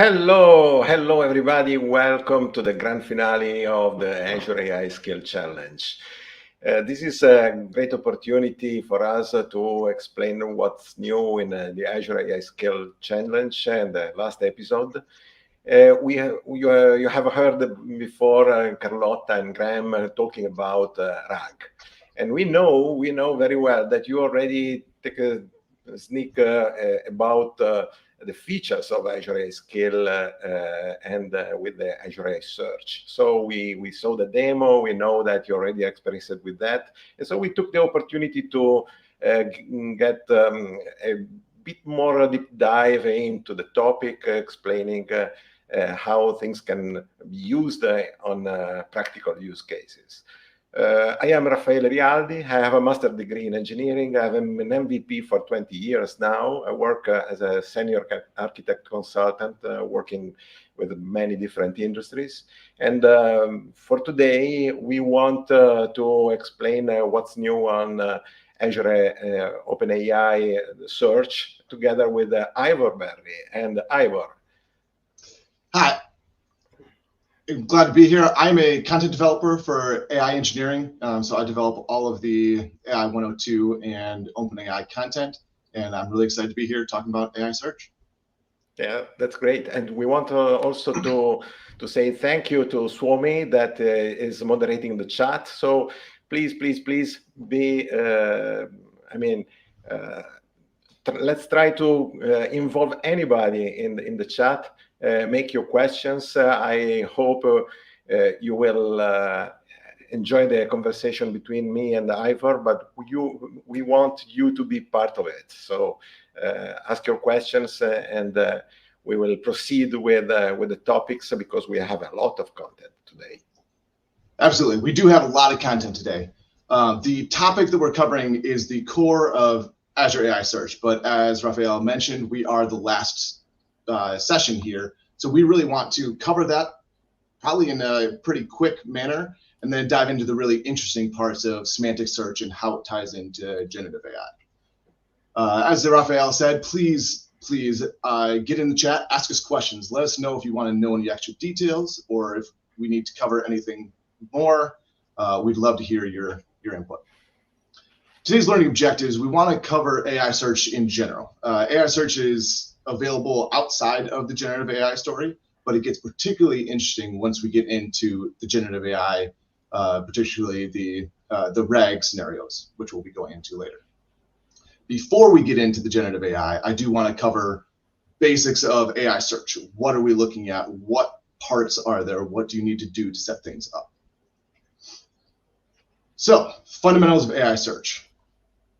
Hello everybody. Welcome to the grand finale of the Azure AI Skill Challenge. This is a great opportunity for us to explain what's new in the Azure AI Skill Challenge and the last episode. You have heard before Carlotta and Graham talking about RAG. And we know very well that you already take a sneak about the features of Azure AI Skill and with the Azure AI Search. So we saw the demo, we know that you already experienced with that. And so we took the opportunity to get a bit more deep dive into the topic, explaining how things can be used on practical use cases. I am Raffaele Rialdi. I have a master's degree in engineering. I have an MVP for 20 years now. I work as a senior architect consultant, working with many different industries. And for today, we want to explain what's new on Azure OpenAI Search together with Ivor Berry. And Ivor. Hi, I'm glad to be here. I'm a content developer for AI engineering. So I develop all of the AI 102 and OpenAI content. And I'm really excited to be here talking about AI search. Yeah, that's great. And we want also to say thank you to Swami that is moderating the chat. So please be, let's try to involve anybody in the chat. Make your questions. I hope you will enjoy the conversation between me and Ivor, but we want you to be part of it. So ask your questions and we will proceed with the topics because we have a lot of content today. Absolutely. We do have a lot of content today. The topic that we're covering is the core of Azure AI Search, but as Raffaele mentioned, we are the last session here. So we really want to cover that probably in a pretty quick manner and then dive into the really interesting parts of semantic search and how it ties into generative AI. As Raffaele said, please get in the chat, ask us questions. Let us know if you want to know any extra details or if we need to cover anything more. We'd love to hear your input. Today's learning objectives, we want to cover AI search in general. AI search is available outside of the generative AI story, but it gets particularly interesting once we get into the generative AI, particularly the RAG scenarios, which we'll be going into later. Before we get into the generative AI, I do want to cover basics of AI search. What are we looking at? What parts are there? What do you need to do to set things up? So, fundamentals of AI search.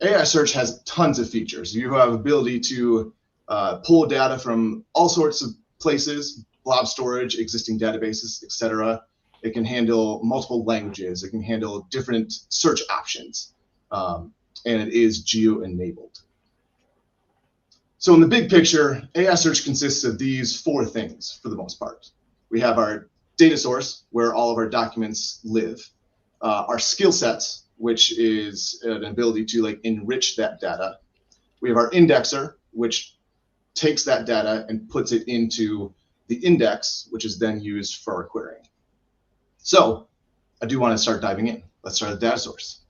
AI search has tons of features. You have ability to pull data from all sorts of places, blob storage, existing databases, etc. It can handle multiple languages. It can handle different search options, and it is geo-enabled. So in the big picture, AI search consists of these four things for the most part. We have our data source, where all of our documents live, our skill sets, which is an ability to enrich that data. We have our indexer, which takes that data and puts it into the index, which is then used for our querying. So I do want to start diving in. Let's start at the data source.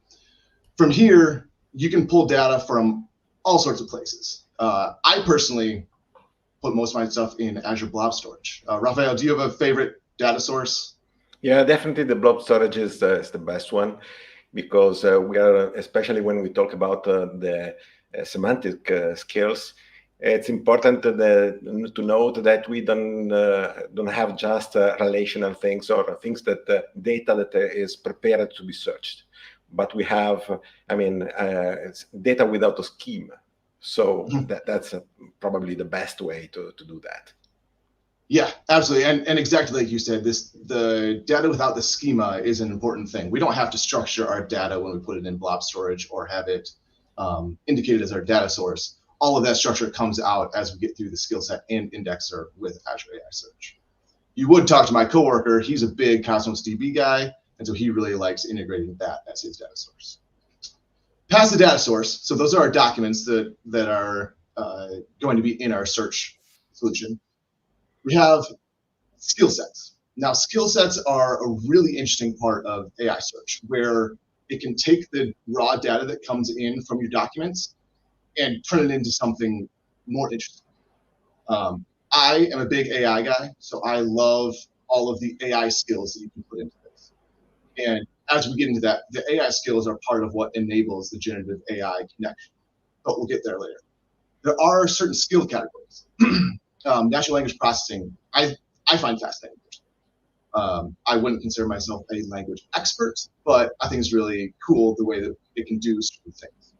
From here, you can pull data from all sorts of places. I personally put most of my stuff in Azure Blob Storage. Raffaele, do you have a favorite data source? Yeah, definitely the blob storage is the best one, because we are, especially when we talk about the semantic skills, it's important to note that we don't have just relational things or things that data that is prepared to be searched, but we have, it's data without a schema. So that's probably the best way to do that. Yeah, absolutely. And exactly like you said, the data without the schema is an important thing. We don't have to structure our data when we put it in blob storage or have it indicated as our data source. All of that structure comes out as we get through the skill set and indexer with Azure AI Search. You would talk to my coworker. He's a big Cosmos DB guy, and so he really likes integrating that as his data source. Past the data source, so those are our documents that are going to be in our search solution. We have skill sets. Now, skill sets are a really interesting part of AI search, where it can take the raw data that comes in from your documents and turn it into something more interesting. I am a big AI guy, so I love all of the AI skills that you can put into this. And as we get into that, the AI skills are part of what enables the generative AI connection, but we'll get there later. There are certain skill categories. Natural language processing, I find fascinating. I wouldn't consider myself a language expert, but I think it's really cool the way that it can do certain things.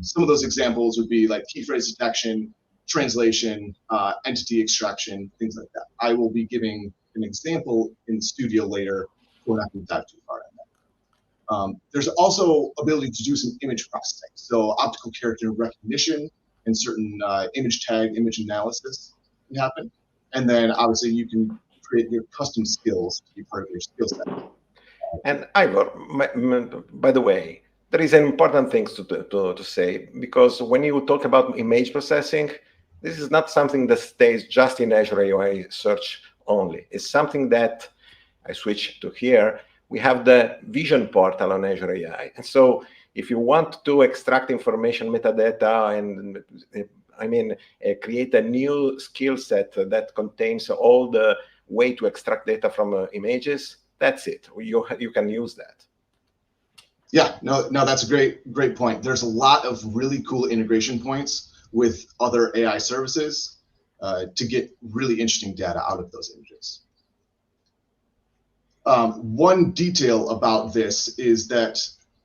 Some of those examples would be like key phrase detection, translation, entity extraction, things like that. I will be giving an example in the studio later. We're not going to dive too far in that. There's also ability to do some image processing, so optical character recognition and certain image tag, image analysis can happen. And then obviously you can create your custom skills to be part of your skill set. And Ivor, by the way, there is an important thing to say, because when you talk about image processing, this is not something that stays just in Azure AI Search only. It's something that, I switch to here, we have the vision portal on Azure AI. And so if you want to extract information, metadata, and create a new skill set that contains all the way to extract data from images, that's it. You can use that. Yeah, no, that's a great point. There's a lot of really cool integration points with other AI services to get really interesting data out of those images. One detail about this is that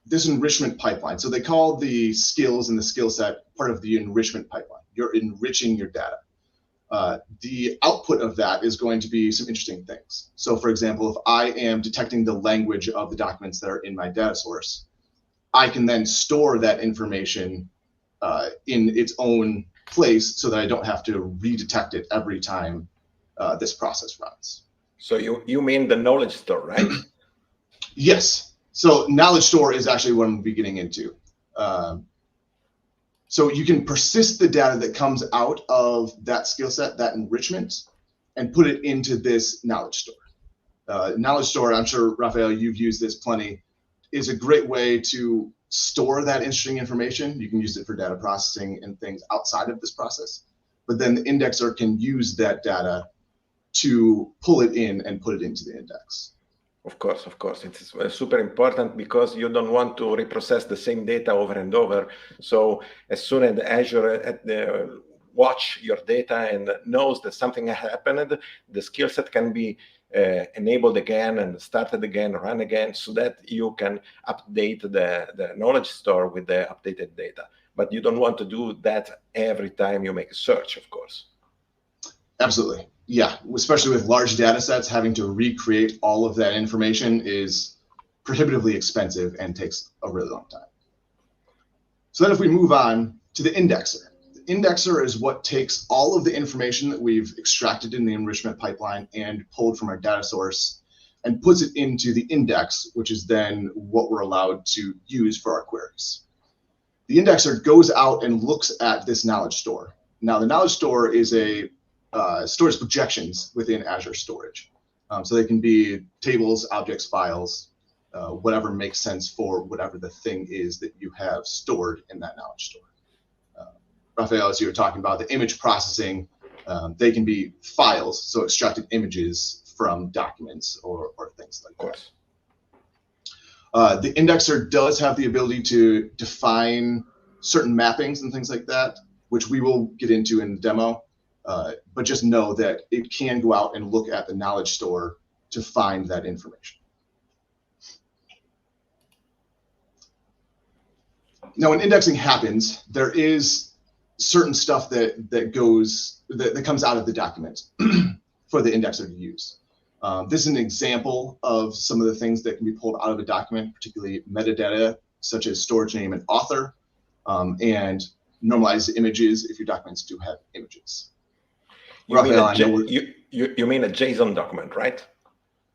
this enrichment pipeline, so they call the skills and the skill set part of the enrichment pipeline. You're enriching your data. The output of that is going to be some interesting things. So for example, if I am detecting the language of the documents that are in my data source, I can then store that information in its own place so that I don't have to redetect it every time this process runs. So you mean the knowledge store, right? Yes. So knowledge store is actually what I'm getting into. So you can persist the data that comes out of that skill set, that enrichment, and put it into this knowledge store. Knowledge store, I'm sure, Raffaele, you've used this plenty, is a great way to store that interesting information. You can use it for data processing and things outside of this process. But then the indexer can use that data to pull it in and put it into the index. Of course. It's super important because you don't want to reprocess the same data over and over. So as soon as Azure watch your data and knows that something happened, the skill set can be enabled again and started again, run again, so that you can update the knowledge store with the updated data. But you don't want to do that every time you make a search, of course. Absolutely. Yeah, especially with large data sets, having to recreate all of that information is prohibitively expensive and takes a really long time. So then if we move on to the indexer. The indexer is what takes all of the information that we've extracted in the enrichment pipeline and pulled from our data source and puts it into the index, which is then what we're allowed to use for our queries. The indexer goes out and looks at this knowledge store. Now, the knowledge store is stores projections within Azure storage. So they can be tables, objects, files, whatever makes sense for whatever the thing is that you have stored in that knowledge store. Raffaele, as you were talking about the image processing, they can be files, so extracted images from documents or things like that. The indexer does have the ability to define certain mappings and things like that, which we will get into in the demo. But just know that it can go out and look at the knowledge store to find that information. Now, when indexing happens, there is certain stuff that comes out of the document for the indexer to use. This is an example of some of the things that can be pulled out of a document, particularly metadata, such as storage name and author, and normalized images if your documents do have images. You mean a JSON document, right?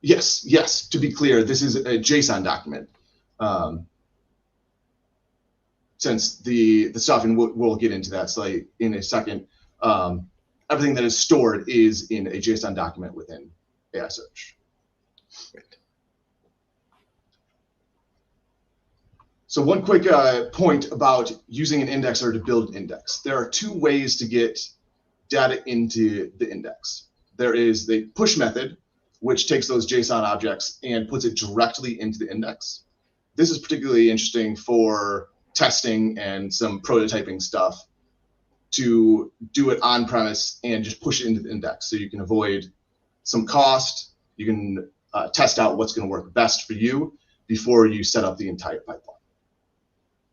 Yes. To be clear, this is a JSON document. Since the stuff, and we'll get into that slightly in a second. everything that is stored is in a JSON document within AI Search. Great. So one quick point about using an indexer to build an index. There are two ways to get data into the index. There is the push method, which takes those JSON objects and puts it directly into the index. This is particularly interesting for testing and some prototyping stuff, to do it on premise and just push it into the index. So you can avoid some cost. You can test out what's going to work best for you before you set up the entire pipeline.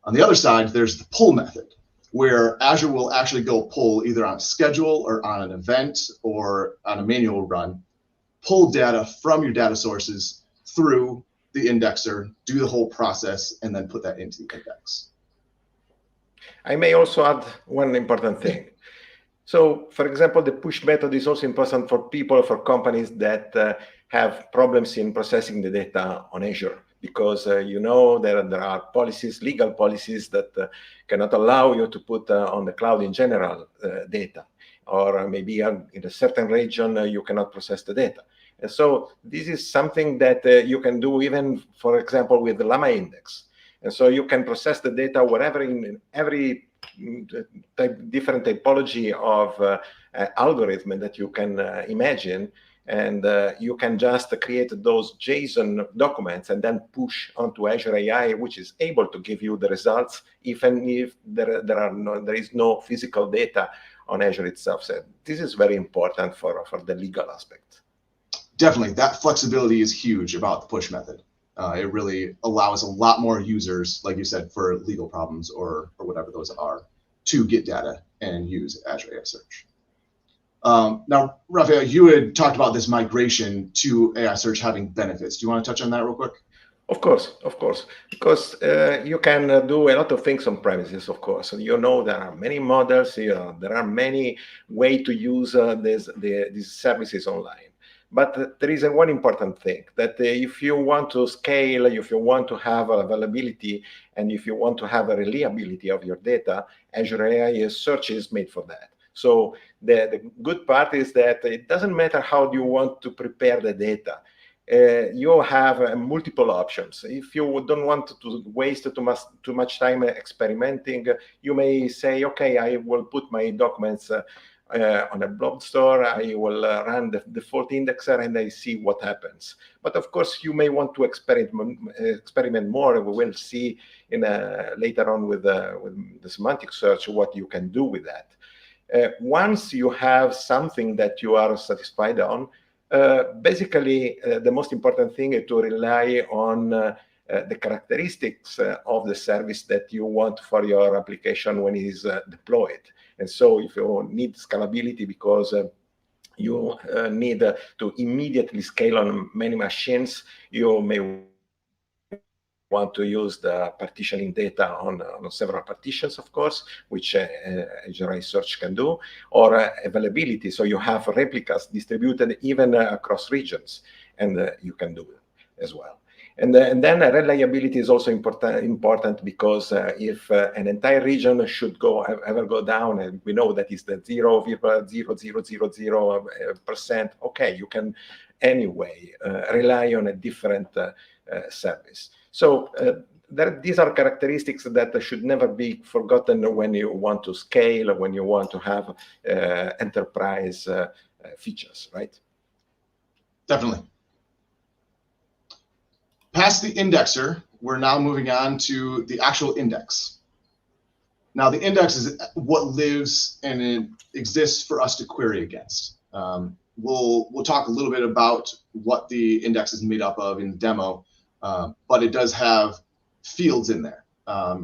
On the other side, there's the pull method, where Azure will actually go pull either on a schedule or on an event or on a manual run, pull data from your data sources through the indexer, do the whole process, and then put that into the index. I may also add one important thing. So, for example, the push method is also important for people, for companies that have problems in processing the data on Azure, because you know there are policies, legal policies that cannot allow you to put on the cloud in general data, or maybe in a certain region you cannot process the data. And so this is something that you can do even, for example, with the Llama index. And so you can process the data wherever in every different typology of algorithm that you can imagine. And you can just create those JSON documents and then push onto Azure AI, which is able to give you the results, even if there is no physical data on Azure itself. So this is very important for the legal aspect. Definitely, that flexibility is huge about the push method. It really allows a lot more users, like you said, for legal problems or whatever those are, to get data and use Azure AI Search. Now, Raffaele, you had talked about this migration to AI Search having benefits. Do you want to touch on that real quick? Of course, because you can do a lot of things on premises, of course. You know, there are many models, there are many ways to use these services online. But there is one important thing, that if you want to scale, if you want to have availability, and if you want to have a reliability of your data, Azure AI Search is made for that. So the good part is that it doesn't matter how you want to prepare the data. You have multiple options. If you don't want to waste too much time experimenting, you may say, okay, I will put my documents on a blob store, I will run the default indexer and I see what happens. But of course, you may want to experiment more. We will see later on with the semantic search what you can do with that. Once you have something that you are satisfied on, basically the most important thing is to rely on the characteristics of the service that you want for your application when it is deployed. And so if you need scalability because you need to immediately scale on many machines, you may want to use the partitioning data on several partitions, of course, which Azure AI Search can do, or availability. So you have replicas distributed even across regions, and you can do it as well. And then reliability is also important because if an entire region should ever go down, and we know that is the 0.0000%, okay, you can anyway rely on a different service. So these are characteristics that should never be forgotten when you want to scale, when you want to have enterprise features, right? Definitely. Past the indexer, we're now moving on to the actual index. Now, the index is what lives and it exists for us to query against. We'll talk a little bit about what the index is made up of in the demo, but it does have fields in there,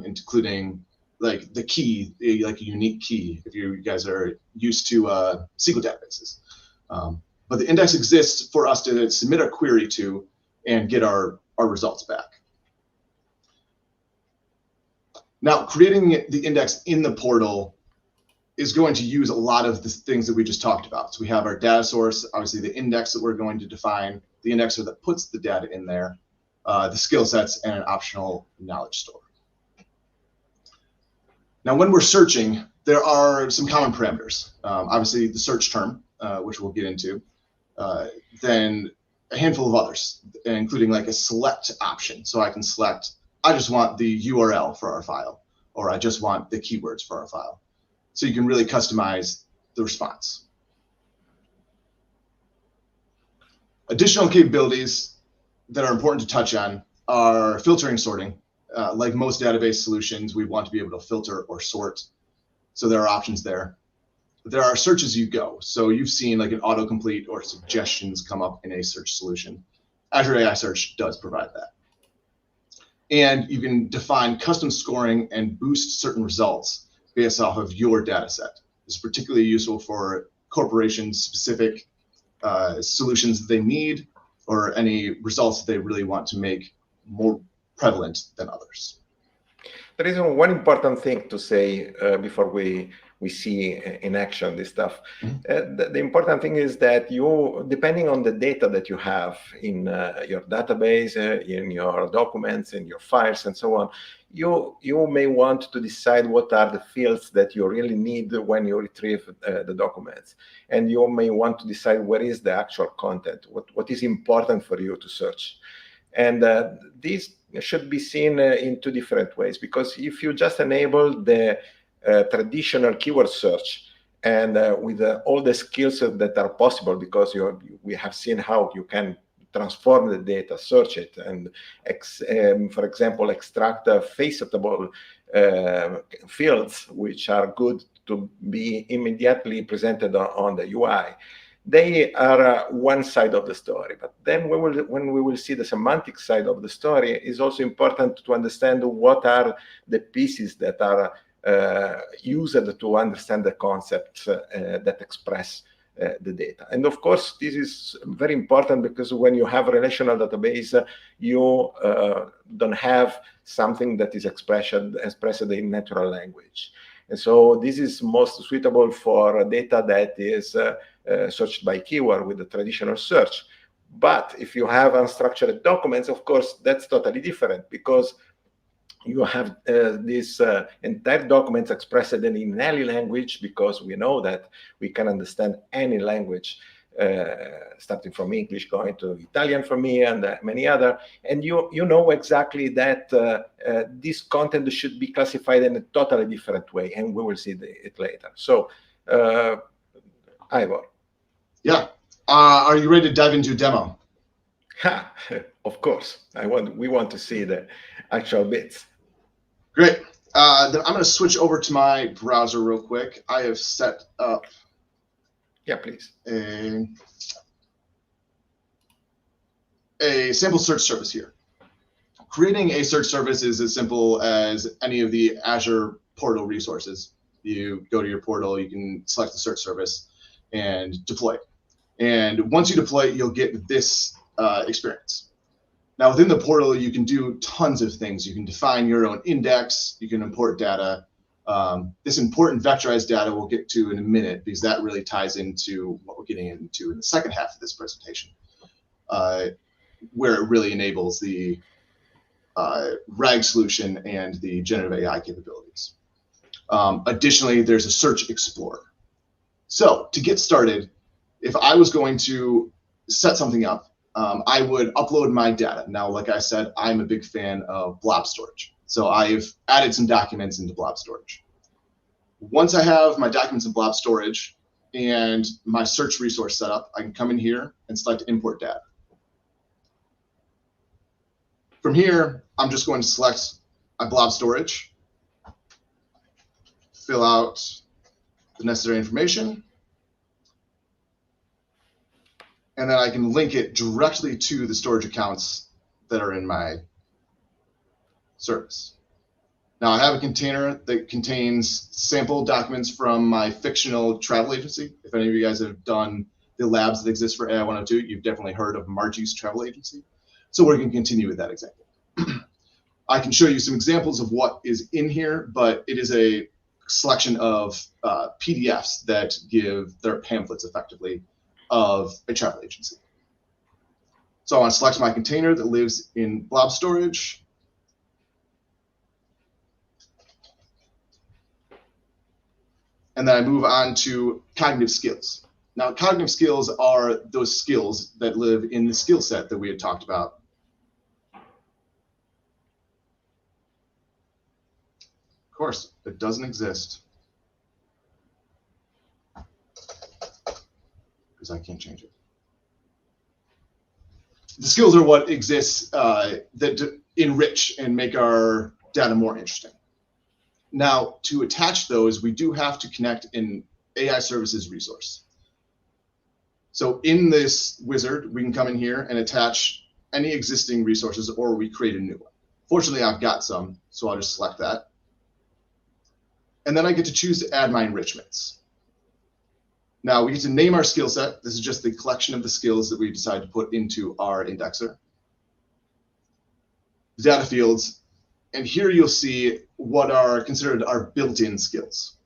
including like the key, like a unique key, if you guys are used to SQL databases. But the index exists for us to submit a query to and get our results back. Now, creating the index in the portal is going to use a lot of the things that we just talked about. So we have our data source, obviously the index that we're going to define, the indexer that puts the data in there, the skill sets, and an optional knowledge store. Now, when we're searching, there are some common parameters. Obviously, the search term, which we'll get into, then a handful of others, including like a select option. So I can select, I just want the URL for our file, or I just want the keywords for our file. So you can really customize the response. Additional capabilities that are important to touch on are filtering, sorting. Like most database solutions, we want to be able to filter or sort. So there are options there. There are search as you go. So you've seen like an autocomplete or suggestions come up in a search solution. Azure AI Search does provide that. And you can define custom scoring and boost certain results based off of your data set. This is particularly useful for corporation-specific solutions that they need, or any results that they really want to make more prevalent than others. There is one important thing to say before we see in action this stuff. The important thing is that you, depending on the data that you have in your database, in your documents, in your files, and so on, you may want to decide what are the fields that you really need when you retrieve the documents. And you may want to decide where is the actual content, what is important for you to search. And these should be seen in two different ways, because if you just enable the traditional keyword search and with all the skills that are possible, because we have seen how you can transform the data, search it, and for example, extract faceable fields which are good to be immediately presented on the UI. They are one side of the story, but then when we will see the semantic side of the story, it's also important to understand what are the pieces that are used to understand the concepts that express the data. And of course, this is very important because when you have a relational database, you don't have something that is expressed in natural language. And so this is most suitable for data that is searched by keyword with the traditional search. But if you have unstructured documents, of course, that's totally different, because you have these entire documents expressed in any language, because we know that we can understand any language, starting from English, going to Italian for me, and many other. And you know exactly that this content should be classified in a totally different way, and we will see it later. So, Ivor. Yeah. Are you ready to dive into a demo? Of course. We want to see the actual bits. Great. Then I'm going to switch over to my browser real quick. I have set up. Yeah, please. A sample search service here. Creating a search service is as simple as any of the Azure portal resources. You go to your portal, you can select the search service and deploy it. And once you deploy it, you'll get this experience. Now, within the portal, you can do tons of things. You can define your own index. You can import data. This important vectorized data we'll get to in a minute, because that really ties into what we're getting into in the second half of this presentation, where it really enables the RAG solution and the generative AI capabilities. Additionally, there's a search explorer. So to get started, if I was going to set something up, I would upload my data. Now, like I said, I'm a big fan of blob storage. So I've added some documents into blob storage. Once I have my documents in blob storage and my search resource set up, I can come in here and select import data. From here, I'm just going to select my blob storage, fill out the necessary information, and then I can link it directly to the storage accounts that are in my service. Now, I have a container that contains sample documents from my fictional travel agency. If any of you guys have done the labs that exist for AI 102, you've definitely heard of Margie's Travel Agency. So we're going to continue with that example. I can show you some examples of what is in here, but it is a selection of PDFs that give their pamphlets effectively of a travel agency. So I want to select my container that lives in blob storage. And then I move on to cognitive skills. Now, cognitive skills are those skills that live in the skill set that we had talked about. Of course, it doesn't exist because I can't change it. The skills are what exists that enrich and make our data more interesting. Now, to attach those, we do have to connect an AI services resource. So in this wizard, we can come in here and attach any existing resources, or we create a new one. Fortunately, I've got some, so I'll just select that. And then I get to choose to add my enrichments. Now we get to name our skill set. This is just the collection of the skills that we decide to put into our indexer. Data fields, and here you'll see what are considered our built-in skills.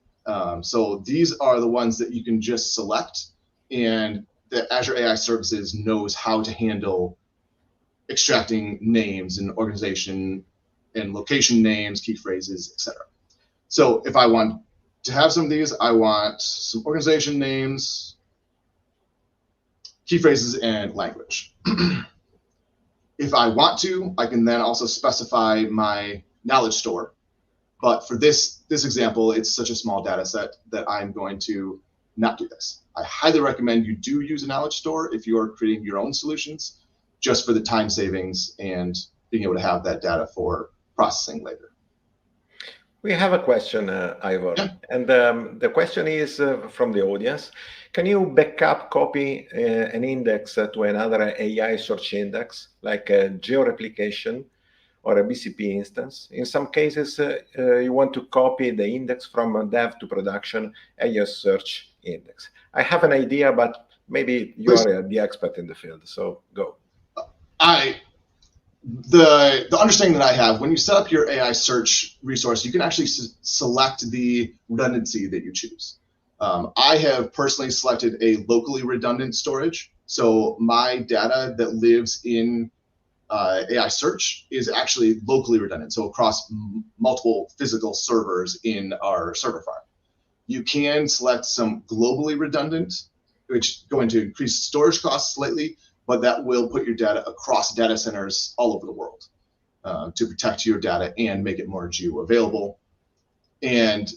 So these are the ones that you can just select, and the Azure AI Services knows how to handle extracting names and organization and location names, key phrases, etc. So if I want to have some of these, I want some organization names, key phrases, and language. If I want to, I can then also specify my knowledge store. But for this example, it's such a small data set that I'm going to not do this. I highly recommend you do use a knowledge store if you are creating your own solutions, just for the time savings and being able to have that data for processing later. We have a question, Ivor, Yeah. and the question is from the audience. Can you backup copy an index to another AI search index, like a georeplication or a BCP instance? In some cases, you want to copy the index from dev to production AI search index. I have an idea, but maybe you are the expert in the field, so go. The understanding that I have, when you set up your AI search resource, you can actually select the redundancy that you choose. I have personally selected a locally redundant storage. So my data that lives in AI search is actually locally redundant. So across multiple physical servers in our server farm. You can select some globally redundant, which is going to increase storage costs slightly, but that will put your data across data centers all over the world to protect your data and make it more geo-available. And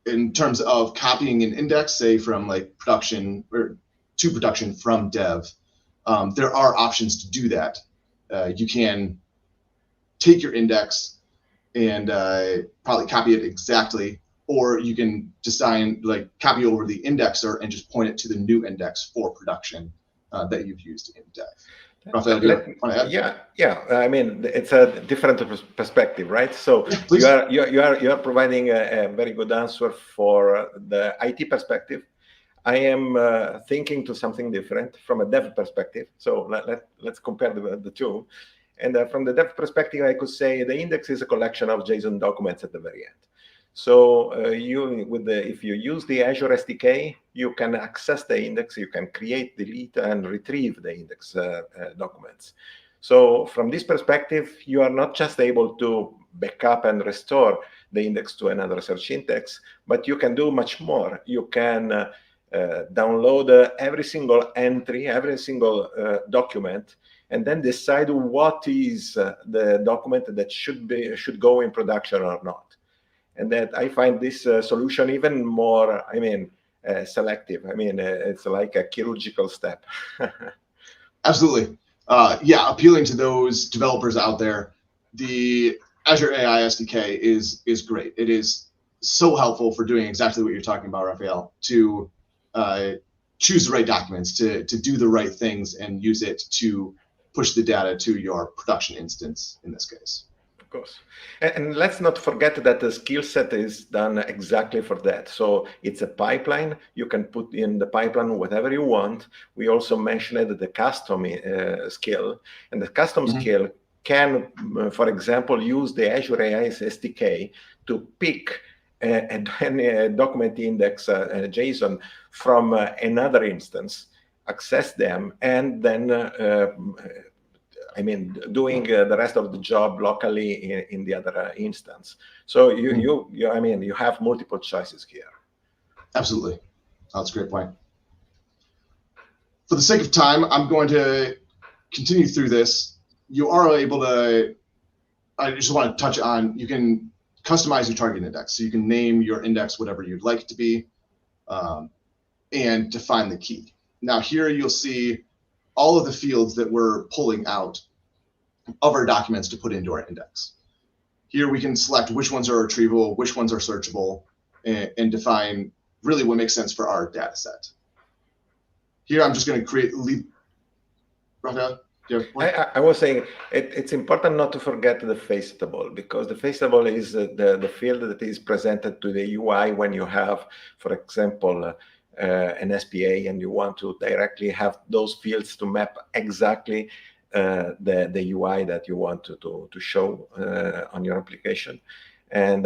in terms of copying an index, say from like production or to production from dev, there are options to do that. You can take your index and probably copy it exactly, or you can design like copy over the indexer and just point it to the new index for production that you've used in dev. Raffaele, do you want to add? Yeah. I mean, it's a different perspective, right? So yeah, you are providing a very good answer for the IT perspective. I am thinking to something different from a dev perspective. So let's compare the two. And from the dev perspective, I could say the index is a collection of JSON documents at the very end. So if you use the Azure SDK, you can access the index, you can create, delete, and retrieve the index documents. So from this perspective, you are not just able to backup and restore the index to another search index, but you can do much more. You can download every single entry, every single document, and then decide what is the document that should go in production or not. And that I find this solution even more, selective. It's like a chirurgical step. Absolutely. Yeah, appealing to those developers out there, the Azure AI SDK is great. It is so helpful for doing exactly what you're talking about, Raffaele, to choose the right documents, to do the right things, and use it to push the data to your production instance in this case. Of course. And let's not forget that the skill set is done exactly for that. So it's a pipeline. You can put in the pipeline whatever you want. We also mentioned the custom skill. And the custom skill can, for example, use the Azure AI SDK to pick a document index, JSON, from another instance, access them, and then doing the rest of the job locally in the other instance. So you have multiple choices here. Absolutely. That's a great point. For the sake of time, I'm going to continue through this. You are able to, I just want to touch on, you can customize your target index. So you can name your index whatever you'd like it to be, and define the key. Now here you'll see all of the fields that we're pulling out of our documents to put into our index. Here we can select which ones are retrievable, which ones are searchable, and define really what makes sense for our data set. Here I'm just going to leave. Raffaele, do you have a point? I was saying it's important not to forget the faceable, because the faceable is the field that is presented to the UI when you have, for example, an SPA, and you want to directly have those fields to map exactly the UI that you want to show on your application. And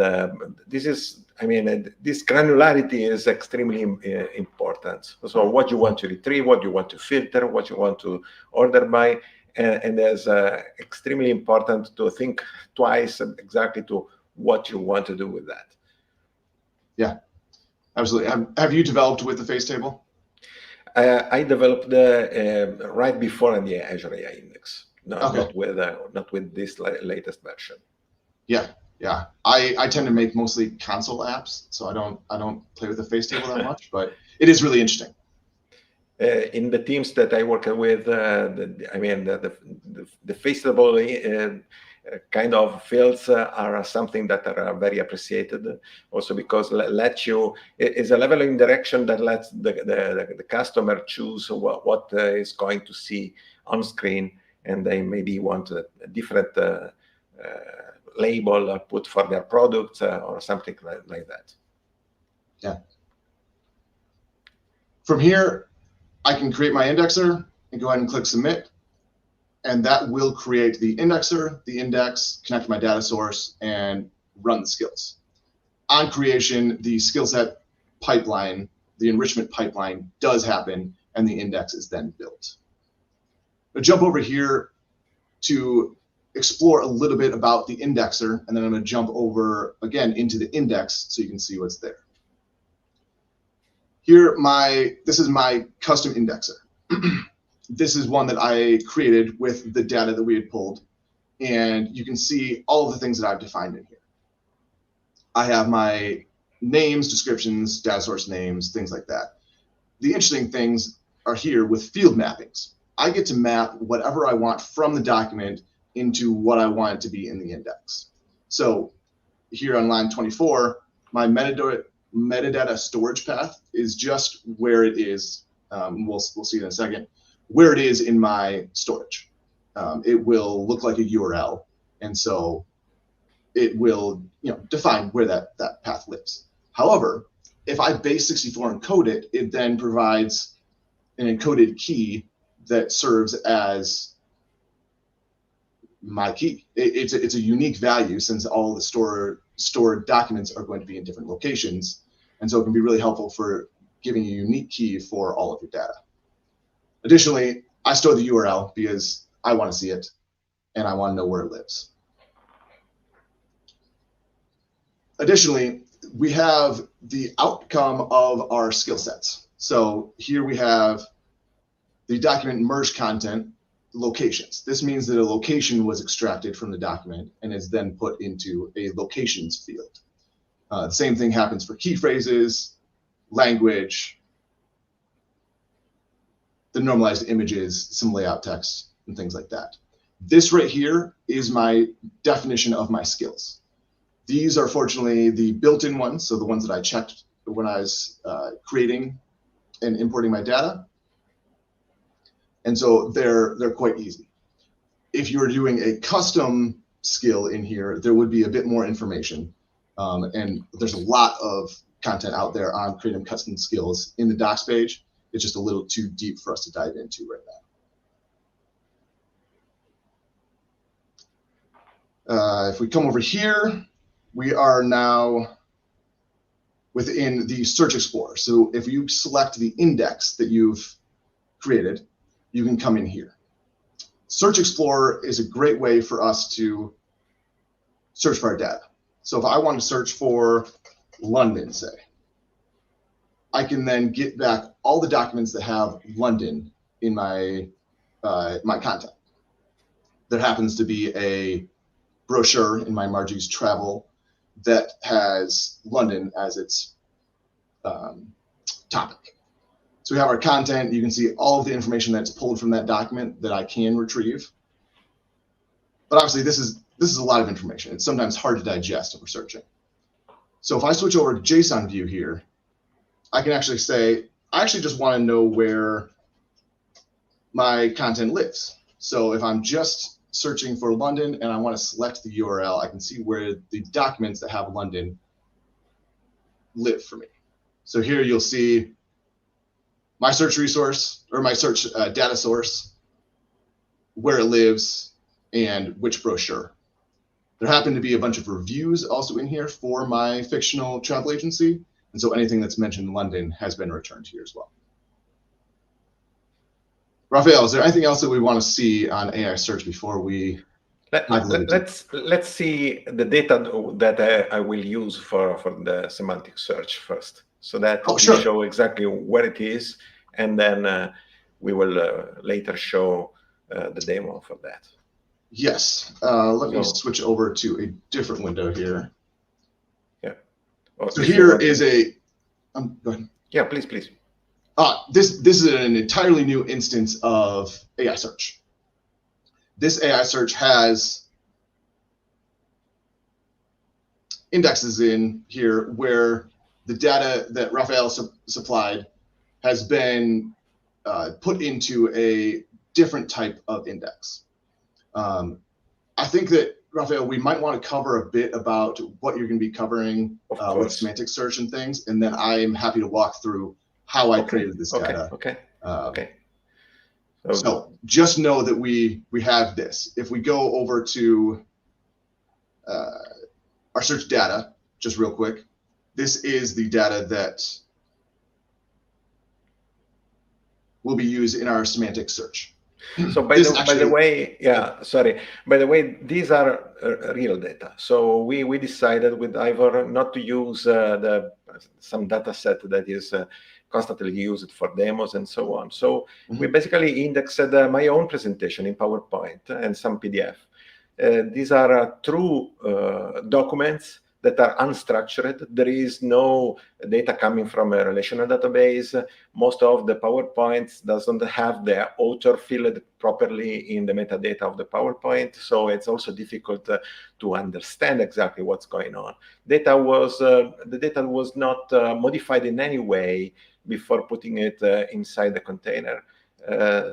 this is, I mean, this granularity is extremely important. So what you want to retrieve, what you want to filter, what you want to order by, and it's extremely important to think twice exactly to what you want to do with that. Yeah, absolutely. Have you developed with the face table? I developed right before the Azure AI Index, not with this latest version. Yeah. Yeah, I tend to make mostly console apps, so I don't play with the face table that much, but it is really interesting. In the teams that I work with, the face table kind of fields are something that are very appreciated, also because let you, it's a level of interaction that lets the customer choose what is going to see on screen, and they maybe want a different label put for their products or something like that. Yeah. From here, I can create my indexer and go ahead and click submit, and that will create the indexer, the index, connect to my data source, and run the skills. On creation, the skill set pipeline, the enrichment pipeline does happen, and the index is then built. I'll jump over here to explore a little bit about the indexer, and then I'm going to jump over again into the index so you can see what's there. Here, this is my custom indexer. This is one that I created with the data that we had pulled, and you can see all of the things that I've defined in here. I have my names, descriptions, data source names, things like that. The interesting things are here with field mappings. I get to map whatever I want from the document into what I want it to be in the index. So here on line 24, my metadata storage path is just where it is. We'll see in a second, where it is in my storage. It will look like a URL, and so it will define where that path lives. However, if I base64 encode it, it then provides an encoded key that serves as my key. It's a unique value, since all the stored documents are going to be in different locations, and so it can be really helpful for giving a unique key for all of your data. Additionally, I store the URL because I want to see it and I want to know where it lives. Additionally, we have the outcome of our skill sets. So here we have the document merged content locations. This means that a location was extracted from the document and is then put into a locations field. The same thing happens for key phrases, language, the normalized images, some layout text, and things like that. This right here is my definition of my skills. These are fortunately the built-in ones, so the ones that I checked when I was creating and importing my data. And so they're quite easy. If you were doing a custom skill in here, there would be a bit more information. And there's a lot of content out there on creating custom skills in the docs page. It's just a little too deep for us to dive into right now. If we come over here, we are now within the Search Explorer. So if you select the index that you've created, you can come in here. Search Explorer is a great way for us to search for our data. So if I want to search for London, say, I can then get back all the documents that have London in my my content. There happens to be a brochure in my Margie's Travel that has London as its topic. So we have our content. You can see all of the information that's pulled from that document that I can retrieve. But obviously, this is a lot of information. It's sometimes hard to digest if we're searching. So if I switch over to JSON view here, I can actually say, I actually just want to know where my content lives. So if I'm just searching for London and I want to select the URL, I can see where the documents that have London live for me. So here you'll see my search resource or my search data source, where it lives, and which brochure. There happen to be a bunch of reviews also in here for my fictional travel agency. And so anything that's mentioned in London has been returned here as well. Raffaele, is there anything else that we want to see on AI search before we let's see the data that I will use for the semantic search first, so that we show exactly where it is, and then we will later show the demo for that. Yes. Let me switch over to a different window here. Yeah. So here is a. Go ahead. Yeah, please. This is an entirely new instance of AI search. This AI search has indexes in here where the data that Raffaele supplied has been put into a different type of index. I think that, Raffaele, we might want to cover a bit about what you're going to be covering with semantic search and things, and then I am happy to walk through how I created this data. Okay. So just know that we have this. If we go over to our search data, just real quick, this is the data that will be used in our semantic search. So by the way, these are real data. So we decided with Ivor not to use some data set that is constantly used for demos and so on. So we basically indexed my own presentation in PowerPoint and some PDF. These are true documents that are unstructured. There is no data coming from a relational database. Most of the PowerPoints doesn't have the author filled properly in the metadata of the PowerPoint, so it's also difficult to understand exactly what's going on. The data was not modified in any way before putting it inside the container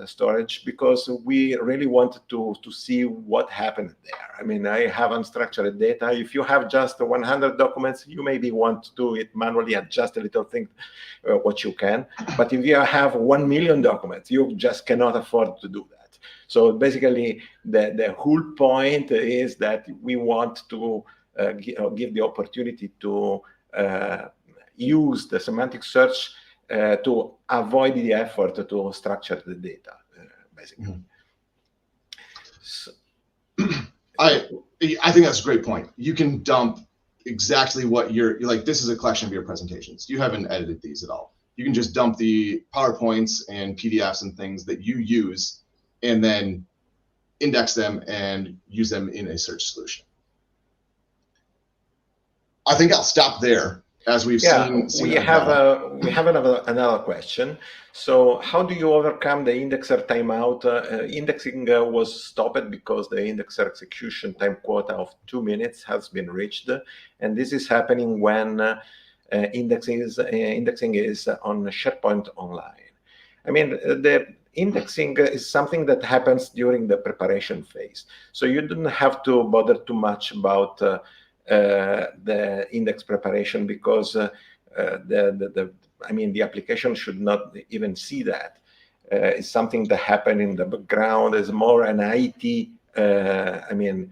storage, because we really wanted to see what happened there. I mean, I have unstructured data. If you have just 100 documents, you maybe want to do it manually, adjust a little thing, what you can. But if you have 1 million documents, you just cannot afford to do that. So basically, the whole point is that we want to give the opportunity to use the semantic search to avoid the effort to structure the data, basically. So, I think that's a great point. You can dump exactly what you're like. This is a collection of your presentations. You haven't edited these at all. You can just dump the PowerPoints and PDFs and things that you use, and then index them and use them in a search solution. I think I'll stop there. As we've seen we have another question. So how do you overcome the indexer timeout? Indexing was stopped because the indexer execution time quota of 2 minutes has been reached, and this is happening when indexing is on SharePoint Online. I mean, the indexing is something that happens during the preparation phase, so you don't have to bother too much about the index preparation, because the application should not even see that. It's something that happened in the background. It's more an IT, admin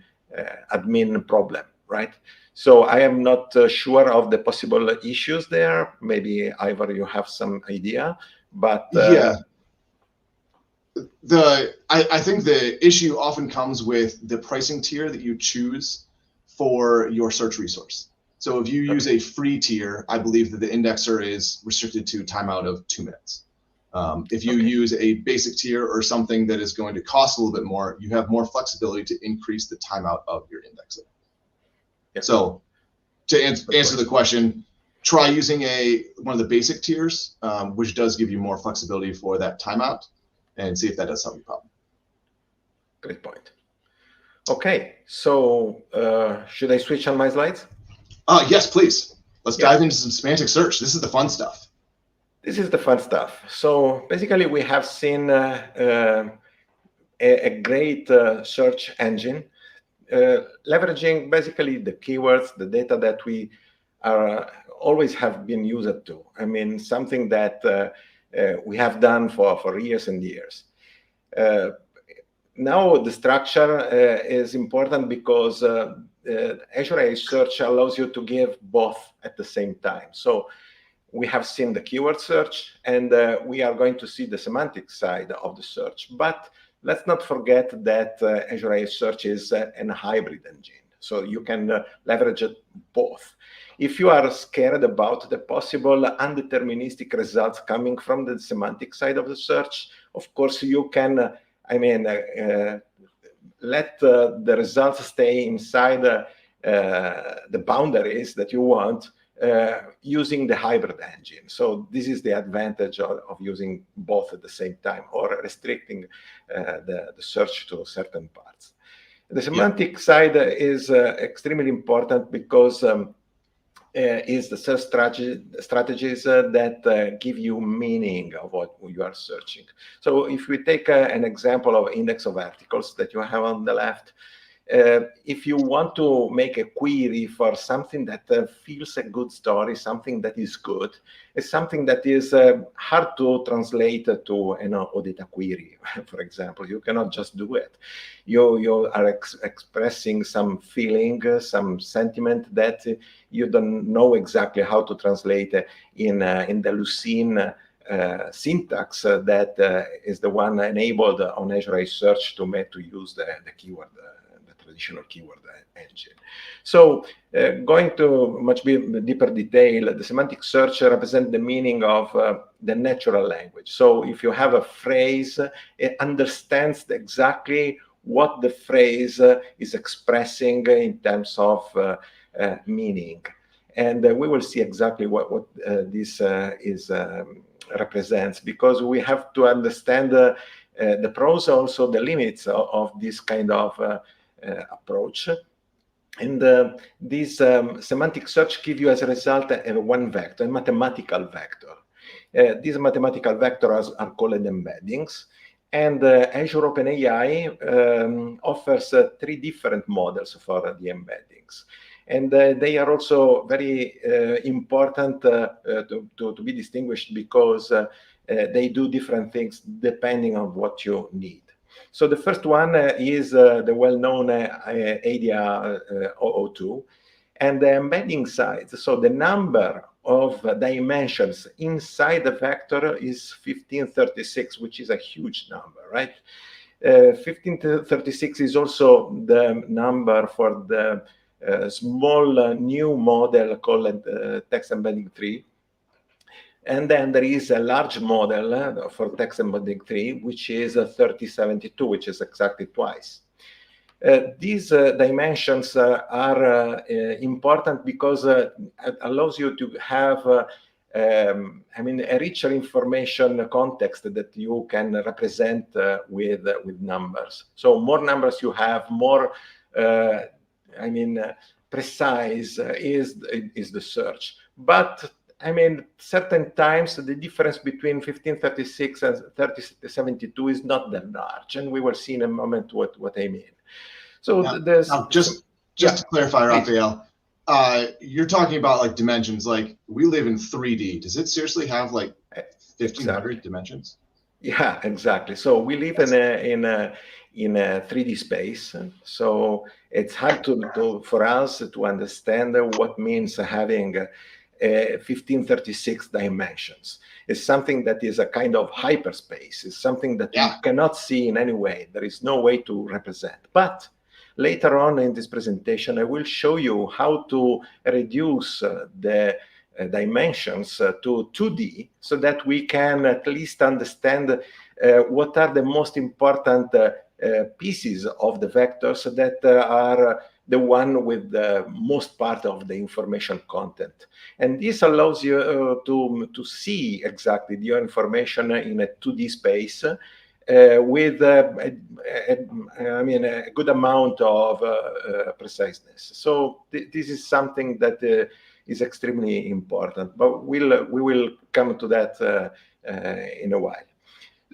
problem, right? So I am not sure of the possible issues there. Maybe Ivor, you have some idea, but yeah. I think the issue often comes with the pricing tier that you choose for your search resource. So if you use a free tier, I believe that the indexer is restricted to timeout of 2 minutes. If you use a basic tier or something that is going to cost a little bit more, you have more flexibility to increase the timeout of your indexer. Yeah. So to answer the question, try using one of the basic tiers, which does give you more flexibility for that timeout, and see if that does solve your problem. Great point. Okay, so should I switch on my slides? Yes, please. Let's dive into some semantic search. This is the fun stuff. This is the fun stuff. So basically, we have seen a great search engine leveraging basically the keywords, the data that we always have been used to. I mean, something that we have done for years and years. Now the structure is important because Azure AI Search allows you to give both at the same time. So we have seen the keyword search, and we are going to see the semantic side of the search. But let's not forget that Azure AI Search is a hybrid engine. So you can leverage it both. If you are scared about the possible undeterministic results coming from the semantic side of the search, of course, you can, let the results stay inside the boundaries that you want using the hybrid engine. So this is the advantage of using both at the same time, or restricting the search to certain parts. The semantic side is extremely important because is the search strategies that give you meaning of what you are searching. So if we take an example of index of articles that you have on the left, if you want to make a query for something that feels a good story, something that is good, it's something that is hard to translate to an OData query, for example. You cannot just do it. You are expressing some feeling, some sentiment that you don't know exactly how to translate in the Lucene syntax that is the one enabled on Azure AI Search to use the keyword, traditional keyword engine. So going to much deeper detail, the semantic search represents the meaning of the natural language. So if you have a phrase, it understands exactly what the phrase is expressing in terms of meaning. And we will see exactly what this represents, because we have to understand the pros, also the limits of this kind of approach. And this semantic search gives you as a result one vector, a mathematical vector. These mathematical vectors are called embeddings. And Azure OpenAI offers 3 different models for the embeddings. And they are also very important to be distinguished, because they do different things depending on what you need. So the first one is the well-known ADA 002, and the embedding size. So the number of dimensions inside the vector is 1536, which is a huge number, right? 1536 is also the number for the small new model called text embedding 3. And then there is a large model for text embedding 3, which is 3072, which is exactly twice. These dimensions are important because it allows you to have a richer information context that you can represent with numbers. So more numbers you have, more precise is the search. But certain times the difference between 1536 and 3072 is not that large, and we will see in a moment what I mean. So just to clarify, Raffaele, you're talking about like dimensions. Like, we live in 3D. Does it seriously have like 1500 dimensions? Yeah, exactly. So we live in a 3D space. So it's hard for us to understand what means having 1536 dimensions. It's something that is a kind of hyperspace. It's something that you cannot see in any way. There is no way to represent. But Later on in this presentation, I will show you how to reduce the dimensions to 2D so that we can at least understand what are the most important pieces of the vectors that are the one with the most part of the information content. And this allows you to see exactly your information in a 2D space with a good amount of preciseness. So this is something that is extremely important, but we will come to that in a while.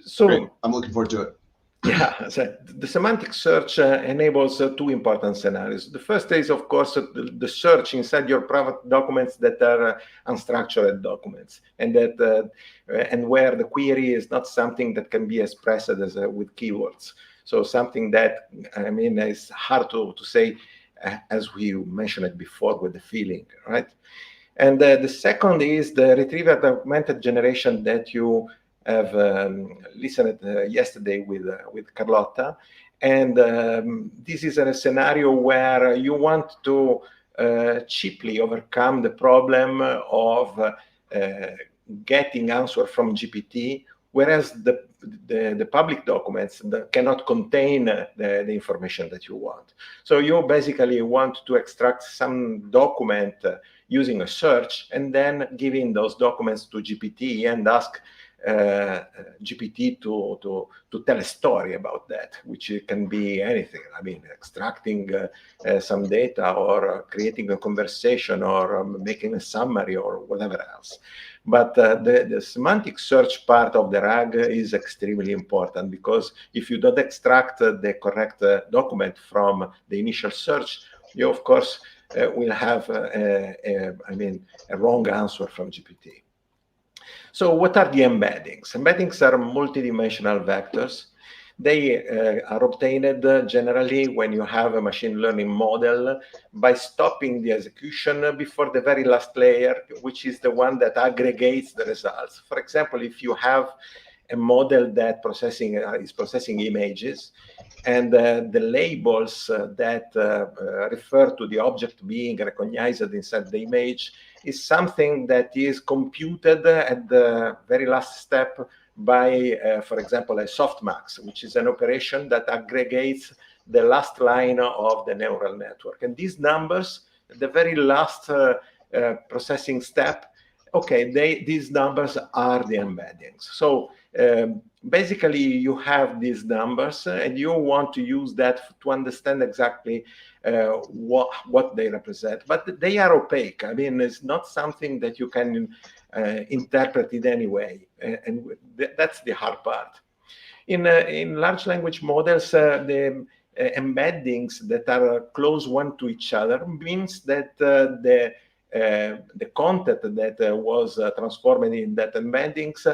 So great. I'm looking forward to it. Yeah, so the semantic search enables two important scenarios. The first is, of course, the search inside your private documents that are unstructured documents, and that and where the query is not something that can be expressed as with keywords. So something that is hard to say, as we mentioned it before, with the feeling, right? And the second is the retrieval augmented generation that you have listened yesterday with Carlotta, and this is a scenario where you want to cheaply overcome the problem of getting answer from GPT, whereas the public documents that cannot contain the information that you want. So you basically want to extract some document using a search and then giving those documents to GPT and ask GPT to tell a story about that, which can be anything. Extracting some data, or creating a conversation, or making a summary, or whatever else. But the semantic search part of the RAG is extremely important, because if you don't extract the correct document from the initial search, you of course will have a wrong answer from GPT. So what are the embeddings? Embeddings are multidimensional vectors. They are obtained generally when you have a machine learning model by stopping the execution before the very last layer, which is the one that aggregates the results. For example, if you have a model that is processing images, and the labels that refer to the object being recognized inside the image is something that is computed at the very last step by, for example, a softmax, which is an operation that aggregates the last line of the neural network. And these numbers, the very last processing step, okay, these numbers are the embeddings. So basically, you have these numbers, and you want to use that to understand exactly what they represent. But they are opaque. It's not something that you can interpret in any way, and that's the hard part. In large language models, the embeddings that are close one to each other means that the content that was transformed in that embeddings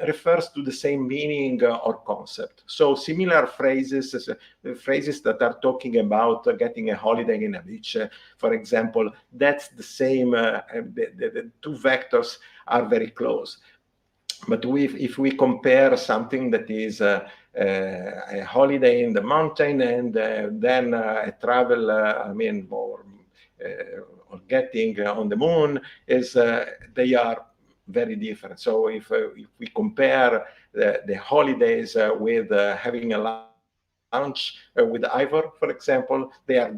refers to the same meaning or concept. So similar phrases that are talking about getting a holiday in a beach, for example, that's the same. The two vectors are very close. But if we compare something that is a holiday in the mountain and then a travel, or getting on the moon, they are very different. So if we compare the holidays with having a lunch with Ivor, for example, they are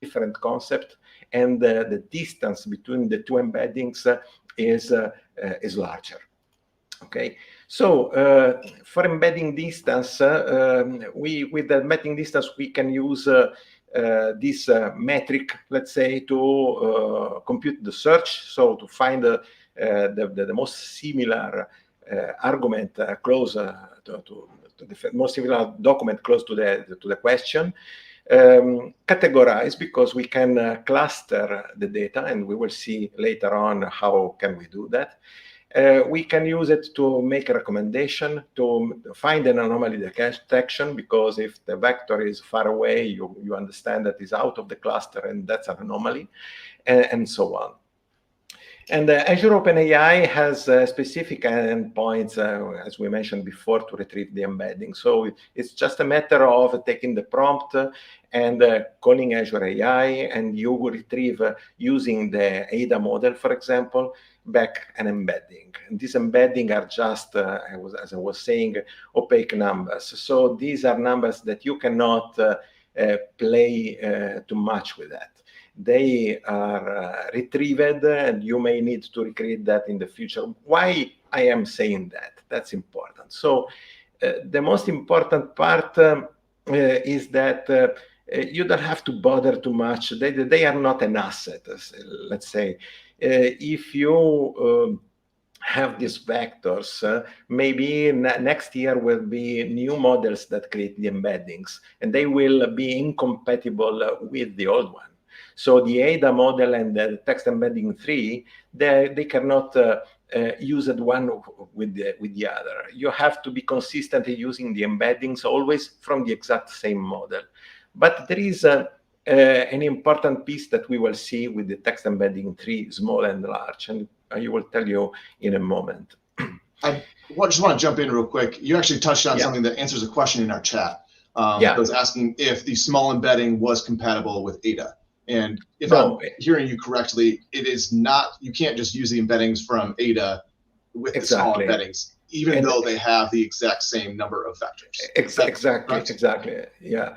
different concepts, and the distance between the two embeddings is larger. Okay, so for embedding distance, with the embedding distance, we can use this metric, let's say, to compute the search. So to find the most similar argument close to the most similar document close to the question. Categorize, because we can cluster the data, and we will see later on how can we do that. We can use it to make a recommendation, to find an anomaly detection, because if the vector is far away, you understand that it's out of the cluster, and that's an anomaly, and so on. And Azure OpenAI has specific endpoints, as we mentioned before, to retrieve the embedding. So it's just a matter of taking the prompt and calling Azure AI, and you will retrieve, using the ADA model, for example, back an embedding. And these embedding are just, as I was saying, opaque numbers. So these are numbers that you cannot play too much with that. They are retrieved, and you may need to recreate that in the future. Why I am saying that? That's important. So the most important part is that you don't have to bother too much. They are not an asset, let's say. If you have these vectors, maybe next year will be new models that create the embeddings, and they will be incompatible with the old one. So the ADA model and the text embedding 3, they cannot use it one with the other. You have to be consistent in using the embeddings always from the exact same model. But there is an important piece that we will see with the text embedding 3, small and large, and I will tell you in a moment. I just want to jump in real quick. You actually touched on something that answers a question in our chat. That was asking if the small embedding was compatible with ADA. And if I'm hearing you correctly, it is not. You can't just use the embeddings from ADA with the small embeddings, even though they have the exact same number of vectors. Exactly. Yeah,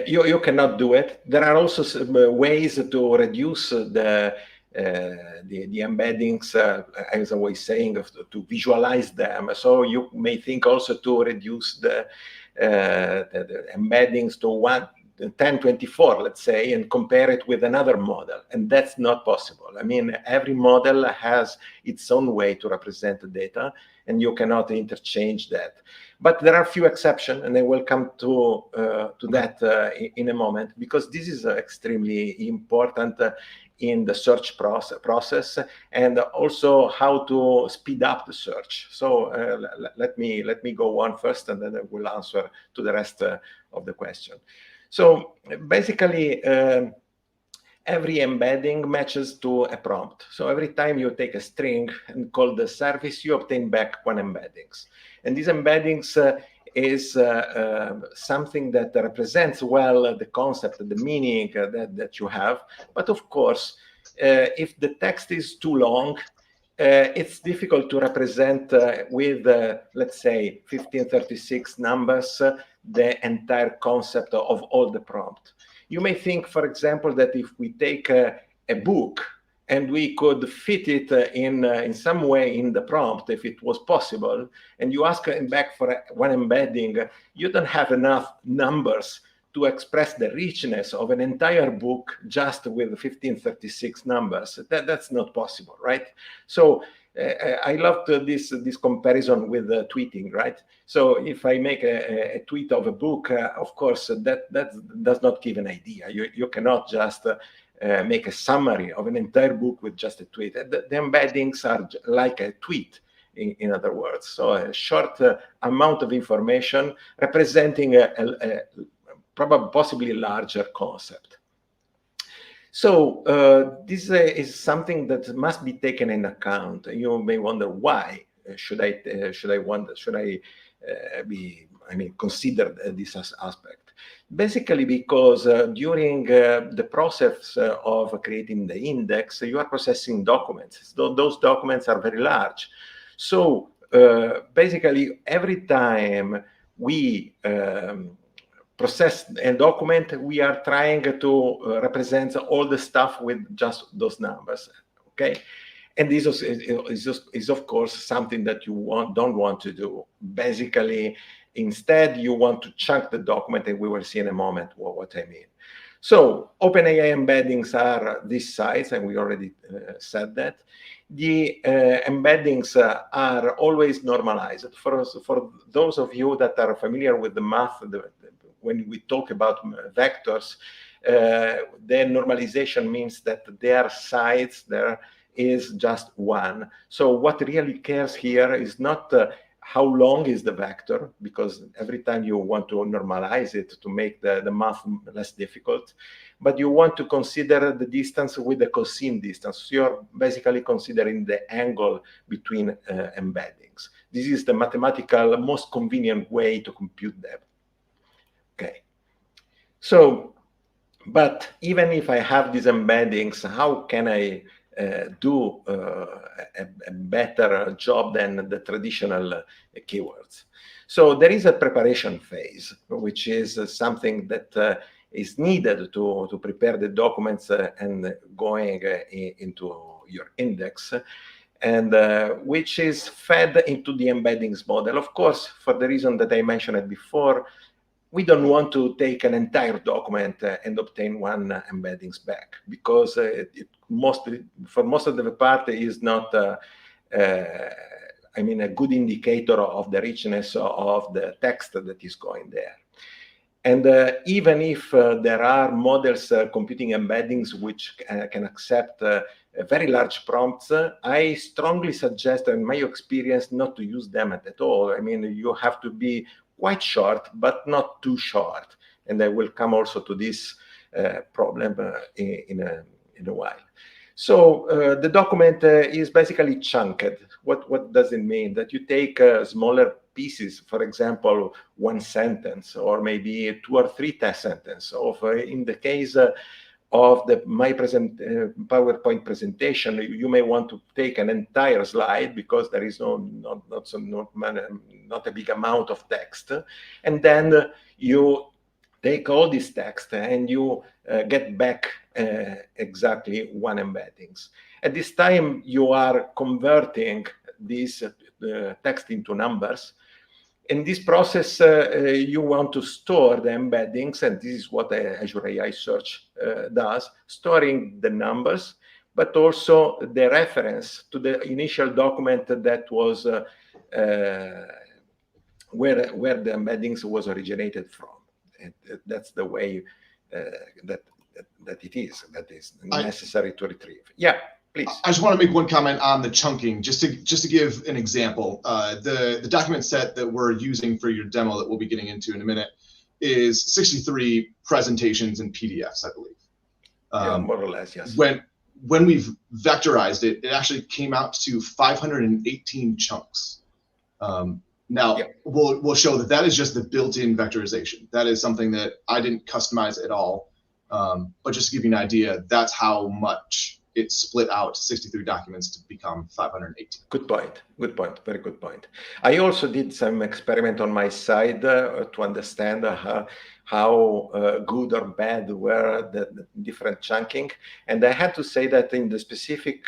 you cannot do it. There are also some ways to reduce the embeddings, as I was saying, to visualize them. So you may think also to reduce the embeddings to 1024, let's say, and compare it with another model. And that's not possible. I mean, every model has its own way to represent the data, and you cannot interchange that. But there are a few exceptions, and I will come to that in a moment, because this is extremely important in the search process, and also how to speed up the search. So let me go on first, and then I will answer to the rest of the question. So basically, every embedding matches to a prompt. So every time you take a string and call the service, you obtain back one embeddings. And these embeddings is something that represents well the concept, the meaning that you have. But of course, if the text is too long, it's difficult to represent with, let's say, 1536 numbers, the entire concept of all the prompt. You may think, for example, that if we take a book and we could fit it in some way in the prompt, if it was possible, and you ask back for one embedding, you don't have enough numbers to express the richness of an entire book just with 1536 numbers. That's not possible, right? So I loved this comparison with tweeting, right? So if I make a tweet of a book, of course, that does not give an idea. You cannot just make a summary of an entire book with just a tweet. The embeddings are like a tweet, in other words. So a short amount of information representing a probably possibly larger concept. So this is something that must be taken in account. You may wonder why should I consider this aspect? Basically, because during the process of creating the index, you are processing documents. Those documents are very large. So basically, every time we process a document, we are trying to represent all the stuff with just those numbers, okay? And this is of course something that you don't want to do. Basically, instead, you want to chunk the document, and we will see in a moment what I mean. So OpenAI embeddings are this size, and we already said that. The embeddings are always normalized. For those of you that are familiar with the math, when we talk about vectors, the normalization means that their size there is just 1. So what really cares here is not how long is the vector, because every time you want to normalize it to make the math less difficult, but you want to consider the distance with the cosine distance. So you're basically considering the angle between embeddings. This is the mathematical most convenient way to compute them. Okay. So, but even if I have these embeddings, how can I do a better job than the traditional keywords? So there is a preparation phase, which is something that is needed to prepare the documents and going into your index, and which is fed into the embeddings model. Of course, for the reason that I mentioned before, we don't want to take an entire document and obtain one embeddings back, because for most of the part is not I mean, a good indicator of the richness of the text that is going there. And even if there are models computing embeddings which can accept very large prompts, I strongly suggest, in my experience, not to use them at all. I mean, you have to be quite short, but not too short. And I will come also to this problem in a while. So the document is basically chunked. What does it mean? That you take smaller pieces, for example, one sentence, or maybe 2 or 3 test sentences. In the case of my PowerPoint presentation, you may want to take an entire slide because there is not a big amount of text, and then you take all this text and you get back exactly one embeddings. At this time, you are converting this text into numbers. In this process, you want to store the embeddings, and this is what Azure AI Search does, storing the numbers, but also the reference to the initial document that was where the embeddings was originated from. And that's the way that it is. That is necessary to retrieve. Yeah. Please. I just want to make one comment on the chunking, just to give an example. The document set that we're using for your demo that we'll be getting into in a minute is 63 presentations in PDFs, I believe. Yeah, more or less, yes. When we've vectorized it, it actually came out to 518 chunks. Now, yeah, we'll show that is just the built-in vectorization. That is something that I didn't customize at all. But just to give you an idea, that's how much it split out 63 documents to become 518. Good point. Good point. Very good point. I also did some experiment on my side to understand how good or bad were the different chunking. And I had to say that in the specific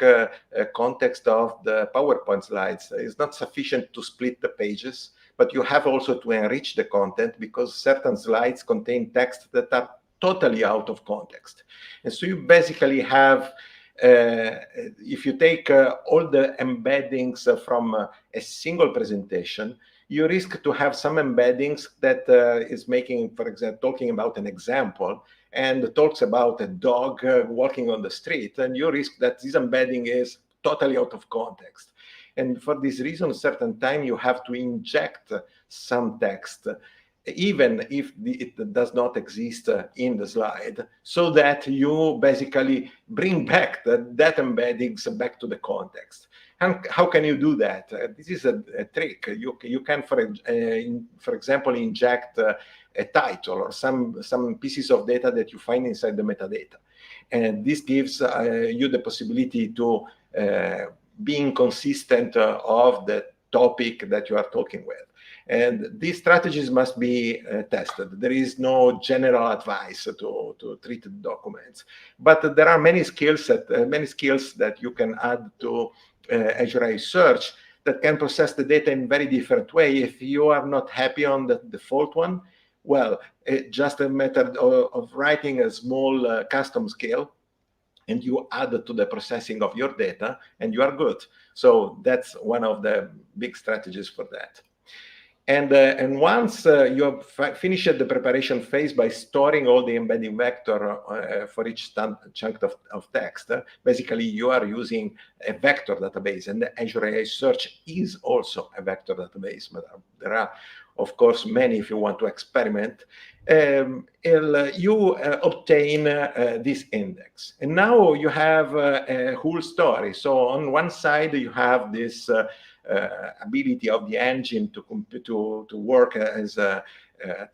context of the PowerPoint slides, it's not sufficient to split the pages, but you have also to enrich the content, because certain slides contain text that are totally out of context. And so you basically have if you take all the embeddings from a single presentation, you risk to have some embeddings that is making, for example, talking about an example and talks about a dog walking on the street, and you risk that this embedding is totally out of context. And for this reason, certain time you have to inject some text, even if it does not exist in the slide, so that you basically bring back that embeddings back to the context. And how can you do that? This is a trick. You can, for example, inject a title or some pieces of data that you find inside the metadata. And this gives you the possibility to being consistent of the topic that you are talking with. And these strategies must be tested. There is no general advice to treat documents, but there are many skills that you can add to Azure AI Search that can process the data in very different way. If you are not happy on the default one, well, just a method of writing a small custom scale, and you add it to the processing of your data, and you are good. So that's one of the big strategies for that. And once you have finished the preparation phase by storing all the embedding vector for each chunk of text, basically you are using a vector database, and the Azure AI Search is also a vector database, but there are, of course, many if you want to experiment. You obtain this index. And now you have a whole story. So on one side, you have this ability of the engine to work as a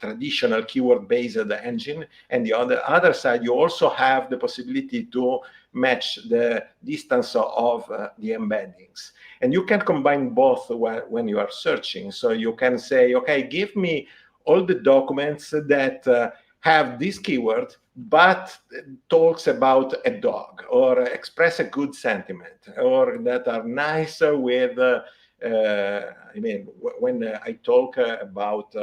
traditional keyword-based engine, and the other side you also have the possibility to match the distance of the embeddings, and you can combine both when you are searching. So you can say, okay, give me all the documents that have this keyword but talks about a dog, or express a good sentiment, or that are nice with I mean, when I talk about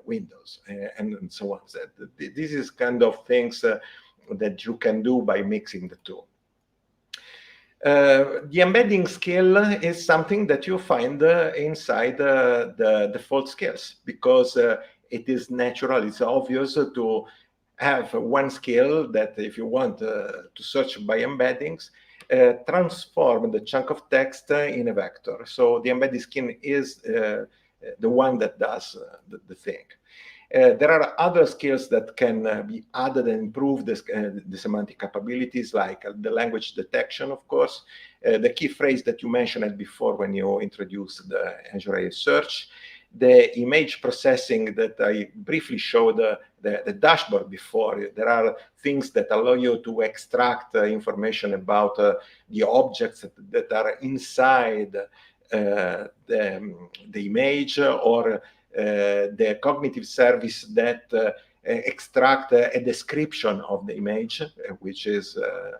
Windows and so on. So this is kind of things that you can do by mixing the two. The embedding skill is something that you find inside the default skills, because it is natural, it's obvious to have one skill that if you want to search by embeddings, transform the chunk of text in a vector. So the embedding skill is the one that does the thing. There are other skills that can be added and improve the semantic capabilities, like the language detection, of course, the key phrase that you mentioned before when you introduced the Azure AI Search, the image processing that I briefly showed the dashboard before. There are things that allow you to extract information about the objects that are inside the image, or the cognitive service that extract a description of the image, which is,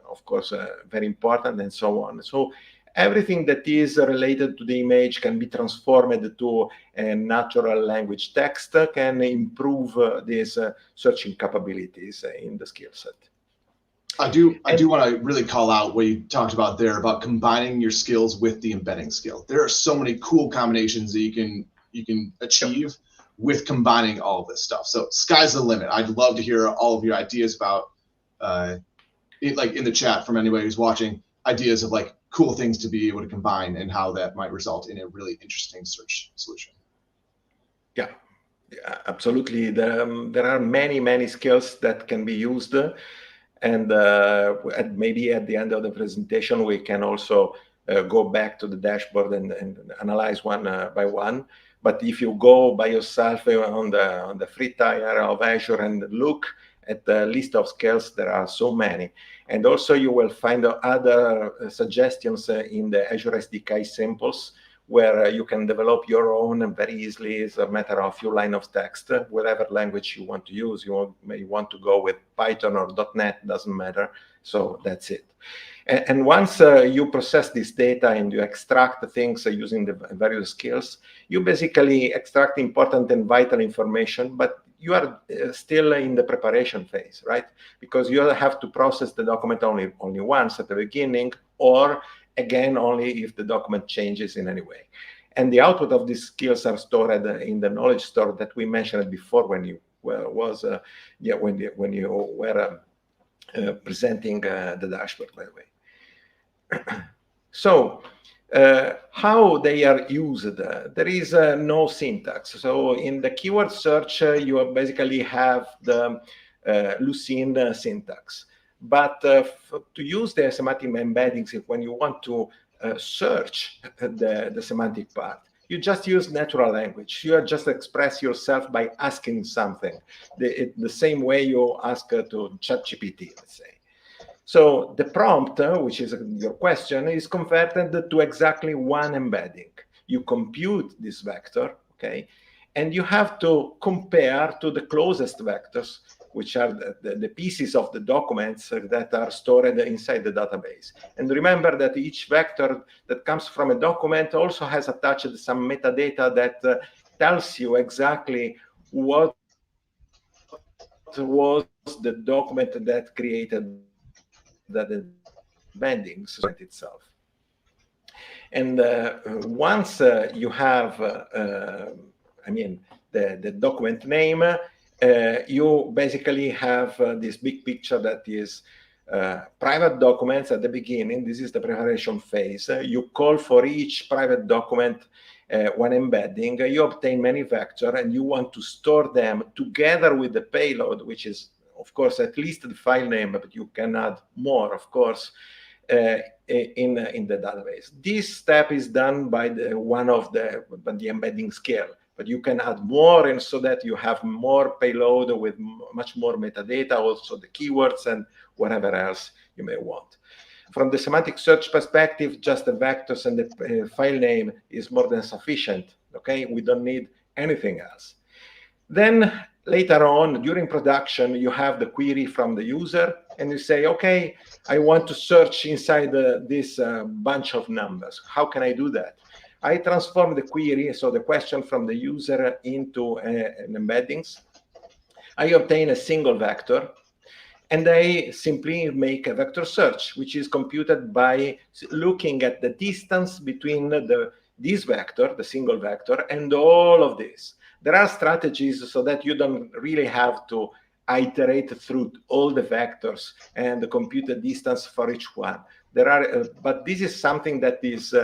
of course, very important, and so on. So everything that is related to the image can be transformed to a natural language text, can improve these searching capabilities in the skill set. I do want to really call out what you talked about there about combining your skills with the embedding skill. There are so many cool combinations that you can achieve with combining all of this stuff. So sky's the limit. I'd love to hear all of your ideas about, like in the chat from anybody who's watching, ideas of like cool things to be able to combine and how that might result in a really interesting search solution. Yeah, absolutely. There are many skills that can be used. And maybe at the end of the presentation, we can also go back to the dashboard and analyze one by one. But if you go by yourself on the free tier of Azure and look at the list of skills, there are so many. And also you will find other suggestions in the Azure SDK samples, where you can develop your own very easily. It's a matter of a few lines of text, whatever language you want to use. You may want to go with Python or .NET, doesn't matter. So that's it. And once you process this data and you extract things using the various skills, you basically extract important and vital information, but you are still in the preparation phase, right? Because you have to process the document only once at the beginning, or again, only if the document changes in any way. And the output of these skills are stored in the knowledge store that we mentioned before when you were presenting the dashboard, by the way. So how they are used? There is no syntax. So in the keyword search, you basically have the Lucene syntax. But to use the semantic embeddings, when you want to search the semantic part, you just use natural language. You just express yourself by asking something, the same way you ask to ChatGPT, let's say. So the prompt, which is your question, is converted to exactly one embedding. You compute this vector, okay, and you have to compare to the closest vectors, which are the pieces of the documents that are stored inside the database. And remember that each vector that comes from a document also has attached some metadata that tells you exactly what was the document that created that embeddings itself. And once you have the document name, you basically have this big picture that is private documents at the beginning. This is the preparation phase. You call for each private document one embedding. You obtain many vectors, and you want to store them together with the payload, which is, of course, at least the file name, but you can add more, of course, in the database. This step is done by the embedding scale, but you can add more, and so that you have more payload with much more metadata, also the keywords and whatever else you may want. From the semantic search perspective, just the vectors and the file name is more than sufficient. Okay, we don't need anything else. Then later on, during production, you have the query from the user, and you say, okay, I want to search inside this bunch of numbers. How can I do that? I transform the query, so the question from the user, into an embeddings. I obtain a single vector, and I simply make a vector search, which is computed by looking at the distance between this vector, the single vector, and all of this. There are strategies so that you don't really have to iterate through all the vectors and compute the distance for each one. There are, but this is something that is,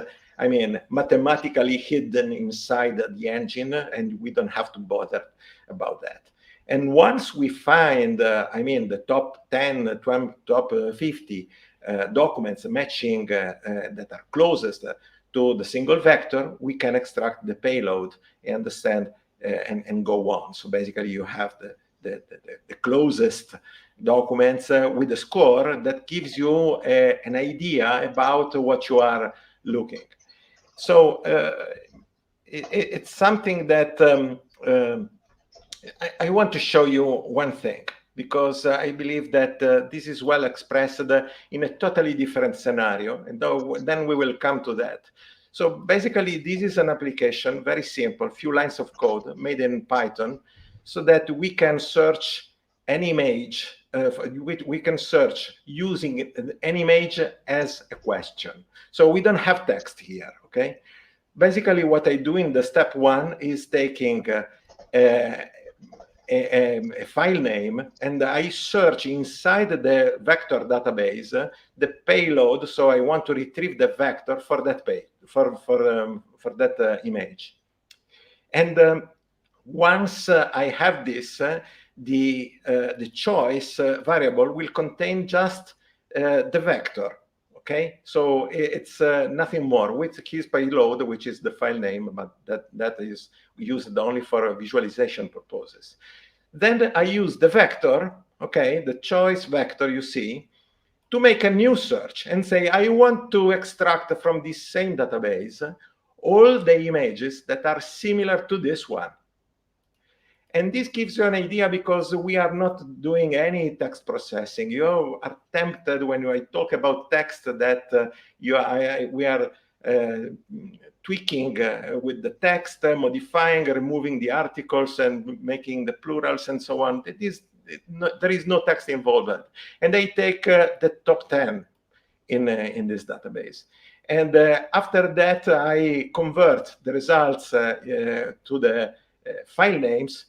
mathematically hidden inside the engine, and we don't have to bother about that. And once we find, the top 10, 20, top 50 documents matching that are closest to the single vector, we can extract the payload and understand and go on. So basically, you have the closest documents with a score that gives you an idea about what you are looking. So it's something that I want to show you one thing, because I believe that this is well expressed in a totally different scenario, and then we will come to that. So basically, this is an application, very simple, few lines of code made in Python, so that we can search an image. We can search using an image as a question. So we don't have text here, okay? Basically, what I do in the step one is taking a file name, and I search inside the vector database the payload. So I want to retrieve the vector for that for that image. And once I have this, the choice variable will contain just the vector. Okay, so it's nothing more with the keys payload, which is the file name, but that is used only for visualization purposes. Then I use the vector, okay, the choice vector you see, to make a new search and say, I want to extract from this same database all the images that are similar to this one. And this gives you an idea, because we are not doing any text processing. You are tempted, when I talk about text, that we are tweaking with the text, modifying, removing the articles, and making the plurals, and so on. There is no text involved. And I take the top 10 in this database. And after that, I convert the results to the file names,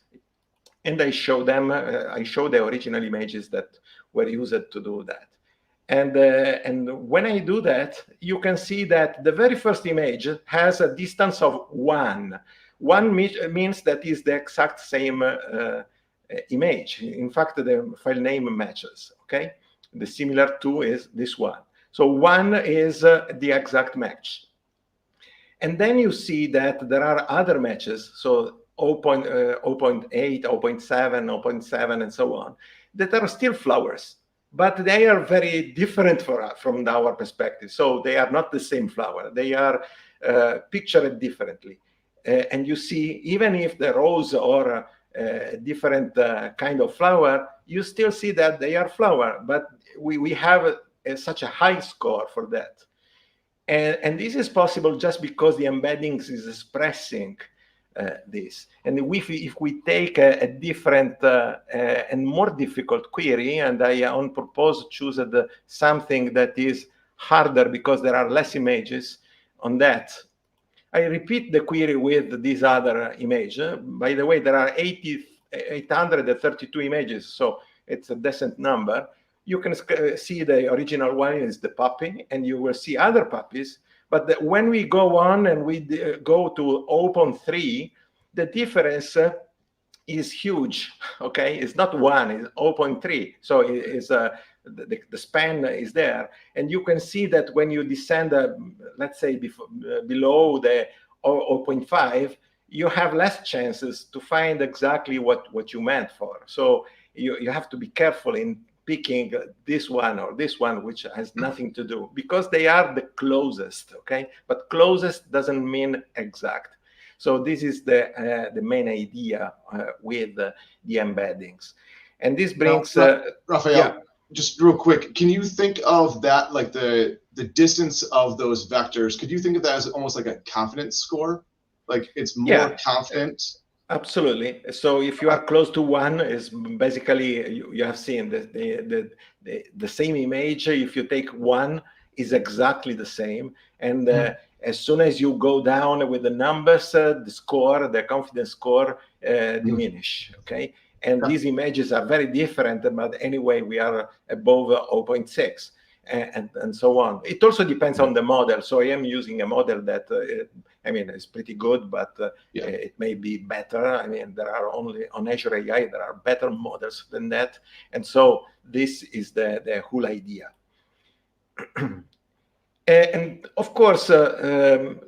and I show them. I show the original images that were used to do that. And when I do that, you can see that the very first image has a distance of 1. 1 means that is the exact same image. In fact, the file name matches. Okay, the similar to is this one. So 1 is the exact match. And then you see that there are other matches. So 0.8, 0.7, 0.7, and so on, that are still flowers, but they are very different from our perspective. So they are not the same flower. They are pictured differently. And you see, even if the rose or different kind of flower, you still see that they are flower, but we have such a high score for that. And this is possible just because the embeddings is expressing this. And if we take a different and more difficult query, and I on purpose choose something that is harder because there are less images on that, I repeat the query with this other image. By the way, there are 832 images, so it's a decent number. You can see the original one is the puppy, and you will see other puppies. But when we go on and we go to 0.3, the difference is huge. Okay, it's not 1, it's 0.3. So it's the span is there, and you can see that when you descend, let's say below the 0.5, you have less chances to find exactly what you meant for. So you have to be careful in picking this one or this one, which has nothing to do, because they are the closest. Okay, but closest doesn't mean exact. So this is the main idea with the embeddings, and this brings Raffaele. Yeah. Just real quick, can you think of that, like the distance of those vectors? Could you think of that as almost like a confidence score? Like it's more confident? Absolutely. So if you are close to 1, is basically you have seen the same image. If you take 1, is exactly the same, and as soon as you go down with the numbers, the confidence score diminish. Okay. And these images are very different, but anyway, we are above 0.6 and so on. It also depends on the model. So I am using a model that, I mean, it's pretty good, but it may be better. I mean, there are only on Azure AI, there are better models than that. And so this is the whole idea. And of course,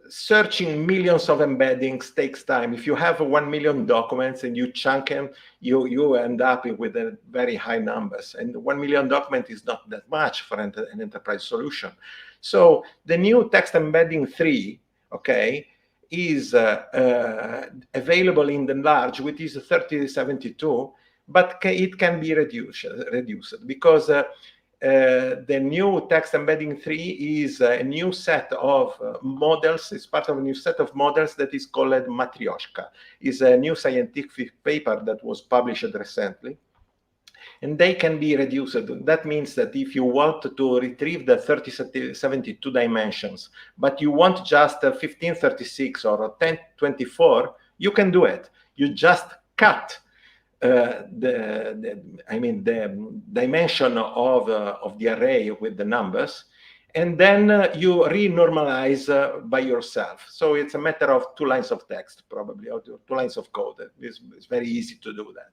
searching millions of embeddings takes time. If you have 1 million documents and you chunk them, you end up with a very high numbers. And 1 million document is not that much for an enterprise solution. So the new text embedding 3, okay, is available in the large, which is 3072, but it can be reduced because the new text embedding 3 is a new set of models. It's part of a new set of models that is called Matryoshka. It's a new scientific paper that was published recently. And they can be reduced. That means that if you want to retrieve the 3072 dimensions, but you want just 1536 or 1024, you can do it. You just cut the dimension of the array with the numbers, and then you renormalize by yourself. So it's a matter of 2 lines of text, probably, or 2 lines of code. It's very easy to do that.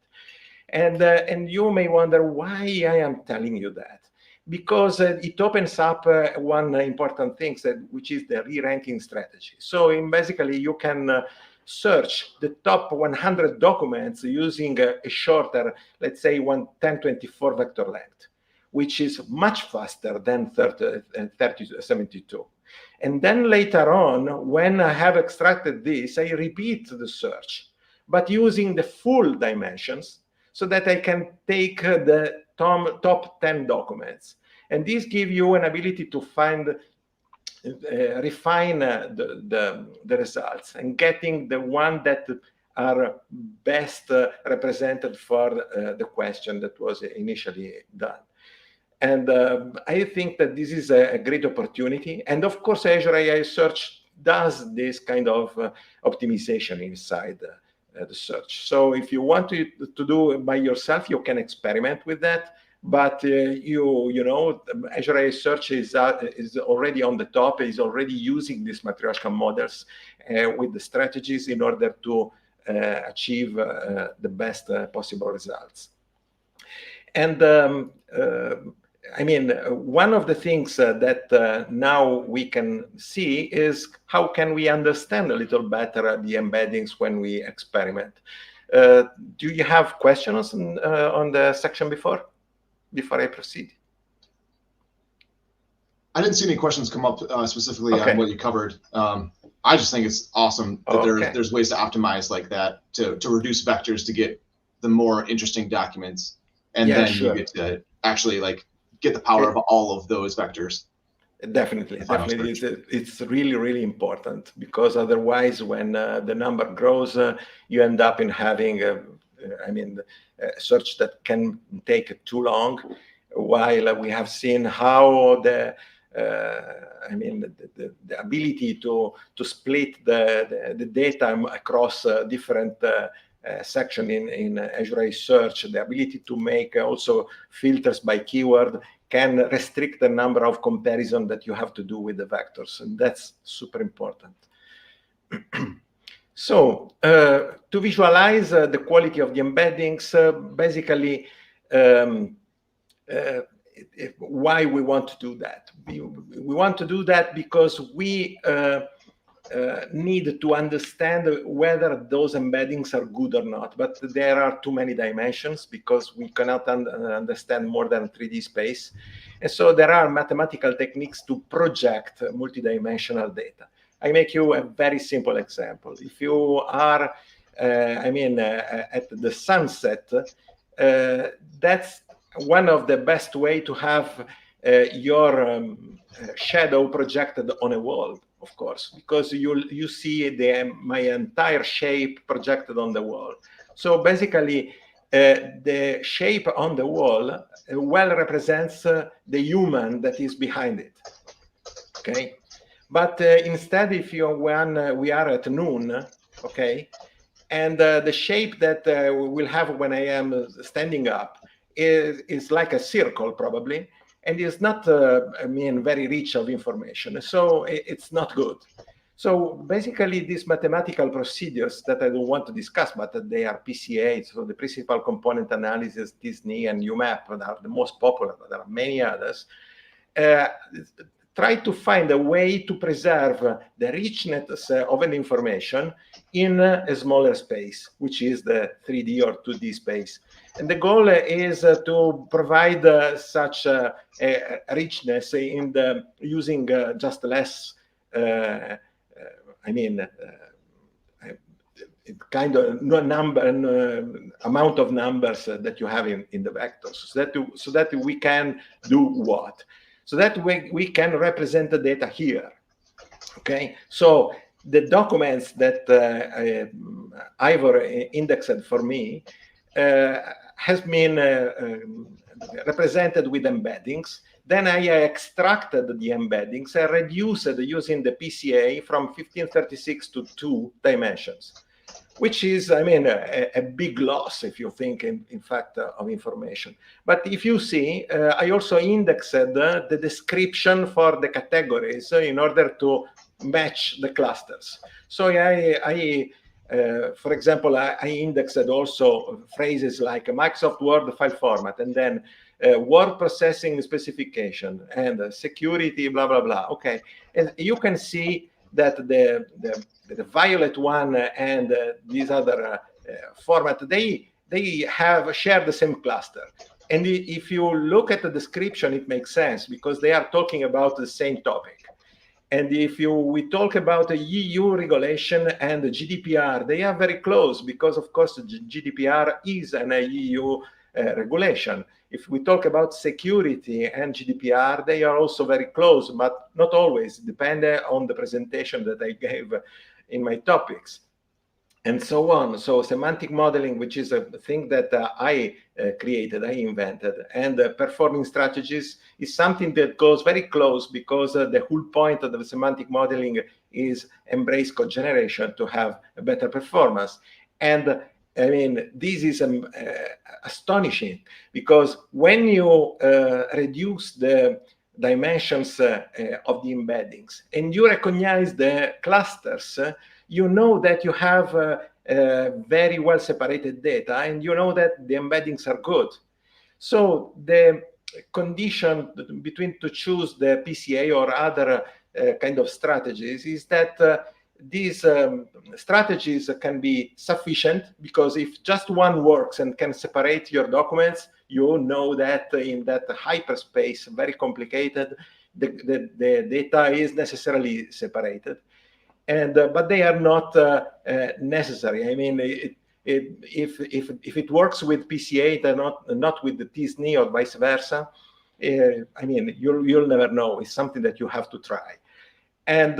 And you may wonder why I am telling you that. Because it opens up one important thing, which is the re-ranking strategy. So basically, you can search the top 100 documents using a shorter, let's say 1024 vector length, which is much faster than 3072. And then later on, when I have extracted this, I repeat the search, but using the full dimensions so that I can take the top 10 documents. And this gives you an ability to refine the results and getting the one that are best represented for the question that was initially done. And I think that this is a great opportunity. And of course, Azure AI Search does this kind of optimization inside the search. So if you want to do it by yourself, you can experiment with that. But you know, Azure AI Search is already on the top. Is already using these Matryoshka models with the strategies in order to achieve the best possible results. And I mean, one of the things that now we can see is how can we understand a little better the embeddings when we experiment. Do you have questions on the section before I proceed? I didn't see any questions come up specifically on what you covered. I just think it's awesome that there's ways to optimize like that to reduce vectors to get the more interesting documents, and then you get to actually like get the power of all of those vectors. Definitely. It's really, really important, because otherwise when the number grows, you end up in having a search that can take too long, while we have seen how the I mean, the ability to split the data across different section in Azure AI Search, the ability to make also filters by keyword can restrict the number of comparisons that you have to do with the vectors, and that's super important. So to visualize the quality of the embeddings, basically, why we want to do that? We want to do that because we need to understand whether those embeddings are good or not, but there are too many dimensions because we cannot understand more than 3D space. And so there are mathematical techniques to project multidimensional data. I make you a very simple example. If you are, at the sunset, that's one of the best way to have your shadow projected on a wall, of course, because you see my entire shape projected on the wall. So basically, the shape on the wall well represents the human that is behind it. Okay. But instead, if when we are at noon, okay, and the shape that we will have when I am standing up is like a circle probably, and is not, very rich of information. So it's not good. So basically, these mathematical procedures that I don't want to discuss, but they are PCA, so the principal component analysis, TSNE, and UMAP are the most popular. There are many others. Try to find a way to preserve the richness of an information in a smaller space, which is the 3D or 2D space. And the goal is to provide such a richness in using just less, kind of amount of numbers that you have in the vectors, so that we can do what? So that we can represent the data here, okay? So the documents that Ivor indexed for me has been represented with embeddings. Then I extracted the embeddings. I reduced using the PCA from 1536 to 2 dimensions, which is, a big loss if you think, in fact, of information. But if you see, I also indexed the description for the categories in order to match the clusters. So for example, I indexed also phrases like Microsoft Word file format, and then word processing specification, and security, blah, blah, blah. Okay, and you can see that the violet one and these other format, they have shared the same cluster. And if you look at the description, it makes sense because they are talking about the same topic. And if we talk about the EU regulation and the GDPR, they are very close because, of course, the GDPR is an EU regulation. If we talk about security and GDPR, they are also very close, but not always, depending on the presentation that I gave in my topics, and so on. So semantic modeling, which is a thing that I created, I invented, and performing strategies is something that goes very close because the whole point of the semantic modeling is embrace code generation to have a better performance. And this is astonishing because when you reduce the dimensions of the embeddings and you recognize the clusters, you know that you have very well separated data, and you know that the embeddings are good. So the condition between to choose the PCA or other kind of strategies is that these strategies can be sufficient, because if just one works and can separate your documents, you know that in that hyperspace, very complicated, the data is necessarily separated. And but they are not necessary. If it works with PCA, they're not with the TSNE or vice versa. You'll never know. It's something that you have to try. And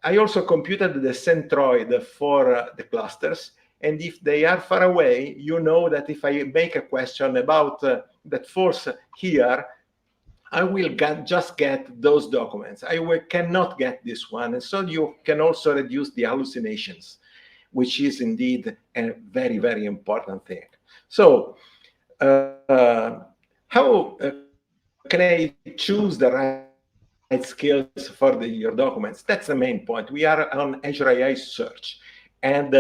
I also computed the centroid for the clusters. And if they are far away, you know that if I make a question about that force here, I will just get those documents. Cannot get this one. And so you can also reduce the hallucinations, which is indeed a very, very important thing. So how can I choose the right skills for your documents? That's the main point. We are on Azure AI Search, and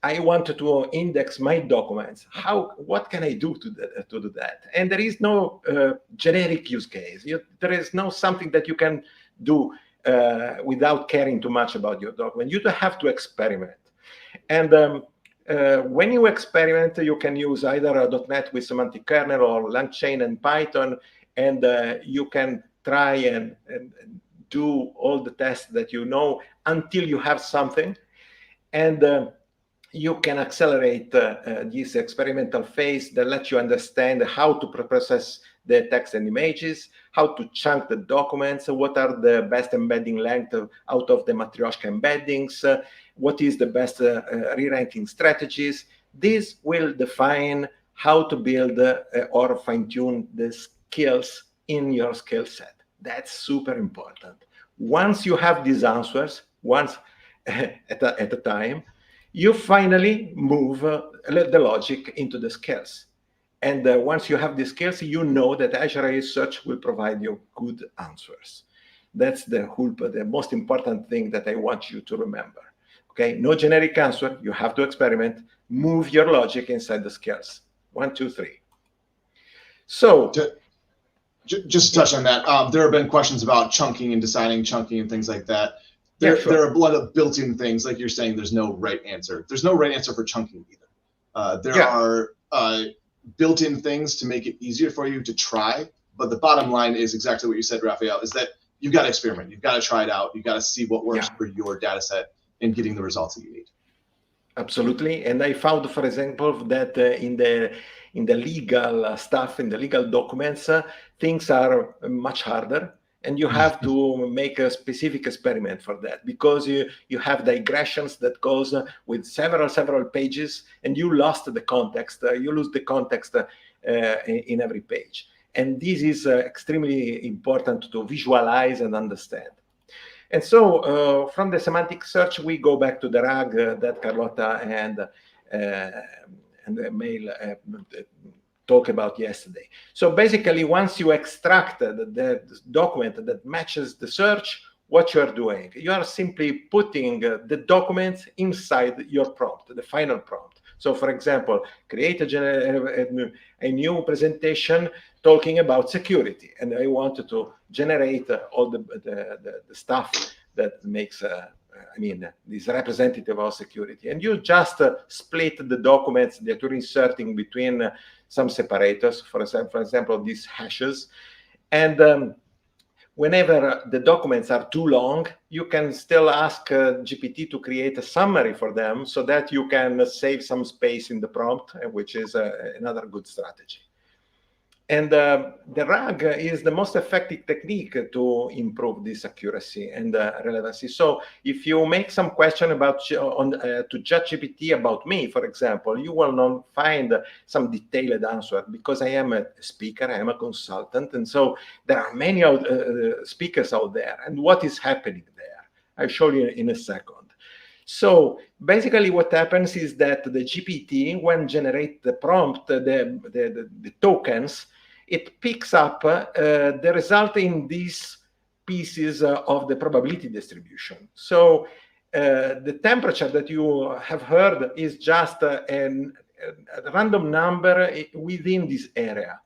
I wanted to index my documents. What can I do to do that? And there is no generic use case. There is no something that you can do without caring too much about your document. You have to experiment. And when you experiment, you can use either a .NET with semantic kernel or LangChain and Python, and you can try and do all the tests that you know until you have something. And you can accelerate this experimental phase that lets you understand how to process the text and images, how to chunk the documents, what are the best embedding length out of the Matryoshka embeddings, what is the best re-ranking strategies. This will define how to build or fine-tune the skills in your skill set. That's super important. Once you have these answers, once at a time, you finally move the logic into the skills. And once you have the skills, you know that Azure AI Search will provide you good answers. That's the most important thing that I want you to remember. Okay, no generic answer. You have to experiment. Move your logic inside the skills. 1, 2, 3. So just touch on that. There have been questions about chunking and deciding chunking and things like that. There are a lot of built-in things, like you're saying. There's no right answer. There's no right answer for chunking either. There are built-in things to make it easier for you to try. But the bottom line is exactly what you said, Raffaele, is that you've got to experiment. You've got to try it out. You've got to see what works for your data set and getting the results that you need. Absolutely. And I found, for example, that in the legal stuff, in the legal documents, things are much harder. And you have to make a specific experiment for that, because you have digressions that goes with several pages, and you lost the context. You lose the context in every page. And this is extremely important to visualize and understand. And so from the semantic search, we go back to the RAG that Carlotta and the mail talked about yesterday. So basically, once you extract the document that matches the search, what you are doing, you are simply putting the documents inside your prompt, the final prompt. So for example, create a new presentation talking about security, and I wanted to generate all the stuff that makes is representative of security. And you just split the documents that you're inserting between some separators, for example, these hashes. And whenever the documents are too long, you can still ask GPT to create a summary for them so that you can save some space in the prompt, which is another good strategy. And the RAG is the most effective technique to improve this accuracy and relevancy. So if you make some question about to ChatGPT about me, for example, you will not find some detailed answer, because I am a speaker, I am a consultant, and so there are many speakers out there. And what is happening there? I'll show you in a second. So basically what happens is that the GPT, when generate the prompt, the tokens, it picks up the result in these pieces of the probability distribution. So the temperature that you have heard is just a random number within this area.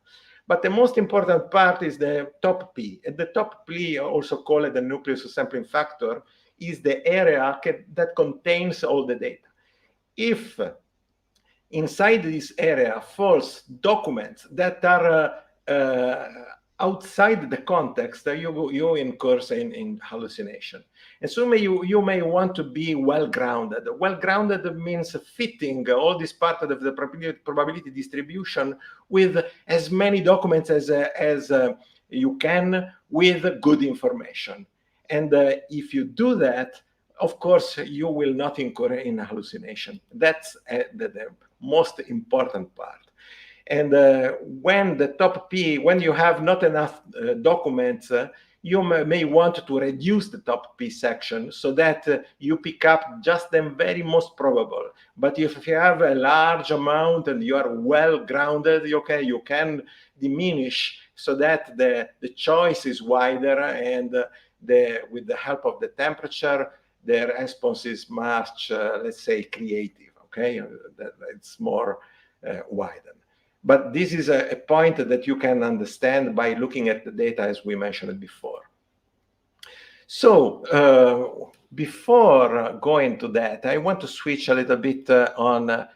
But the most important part is the top P. And the top P, also called the nucleus sampling factor, is the area that contains all the data. If inside this area falls documents that are outside the context, you incur in hallucination. And so you may want to be well-grounded. Well-grounded means fitting all this part of the probability distribution with as many documents as you can, with good information. And if you do that, of course, you will not incur in hallucination. That's the most important part. And when the top P, when you have not enough documents, you may want to reduce the top P section so that you pick up just the very most probable. But if you have a large amount and you are well grounded, okay, you can diminish so that the choice is wider, and with the help of the temperature, the response is much, let's say, creative, okay? It's more widened. But this is a point that you can understand by looking at the data as we mentioned before. So before going to that, I want to switch a little bit on a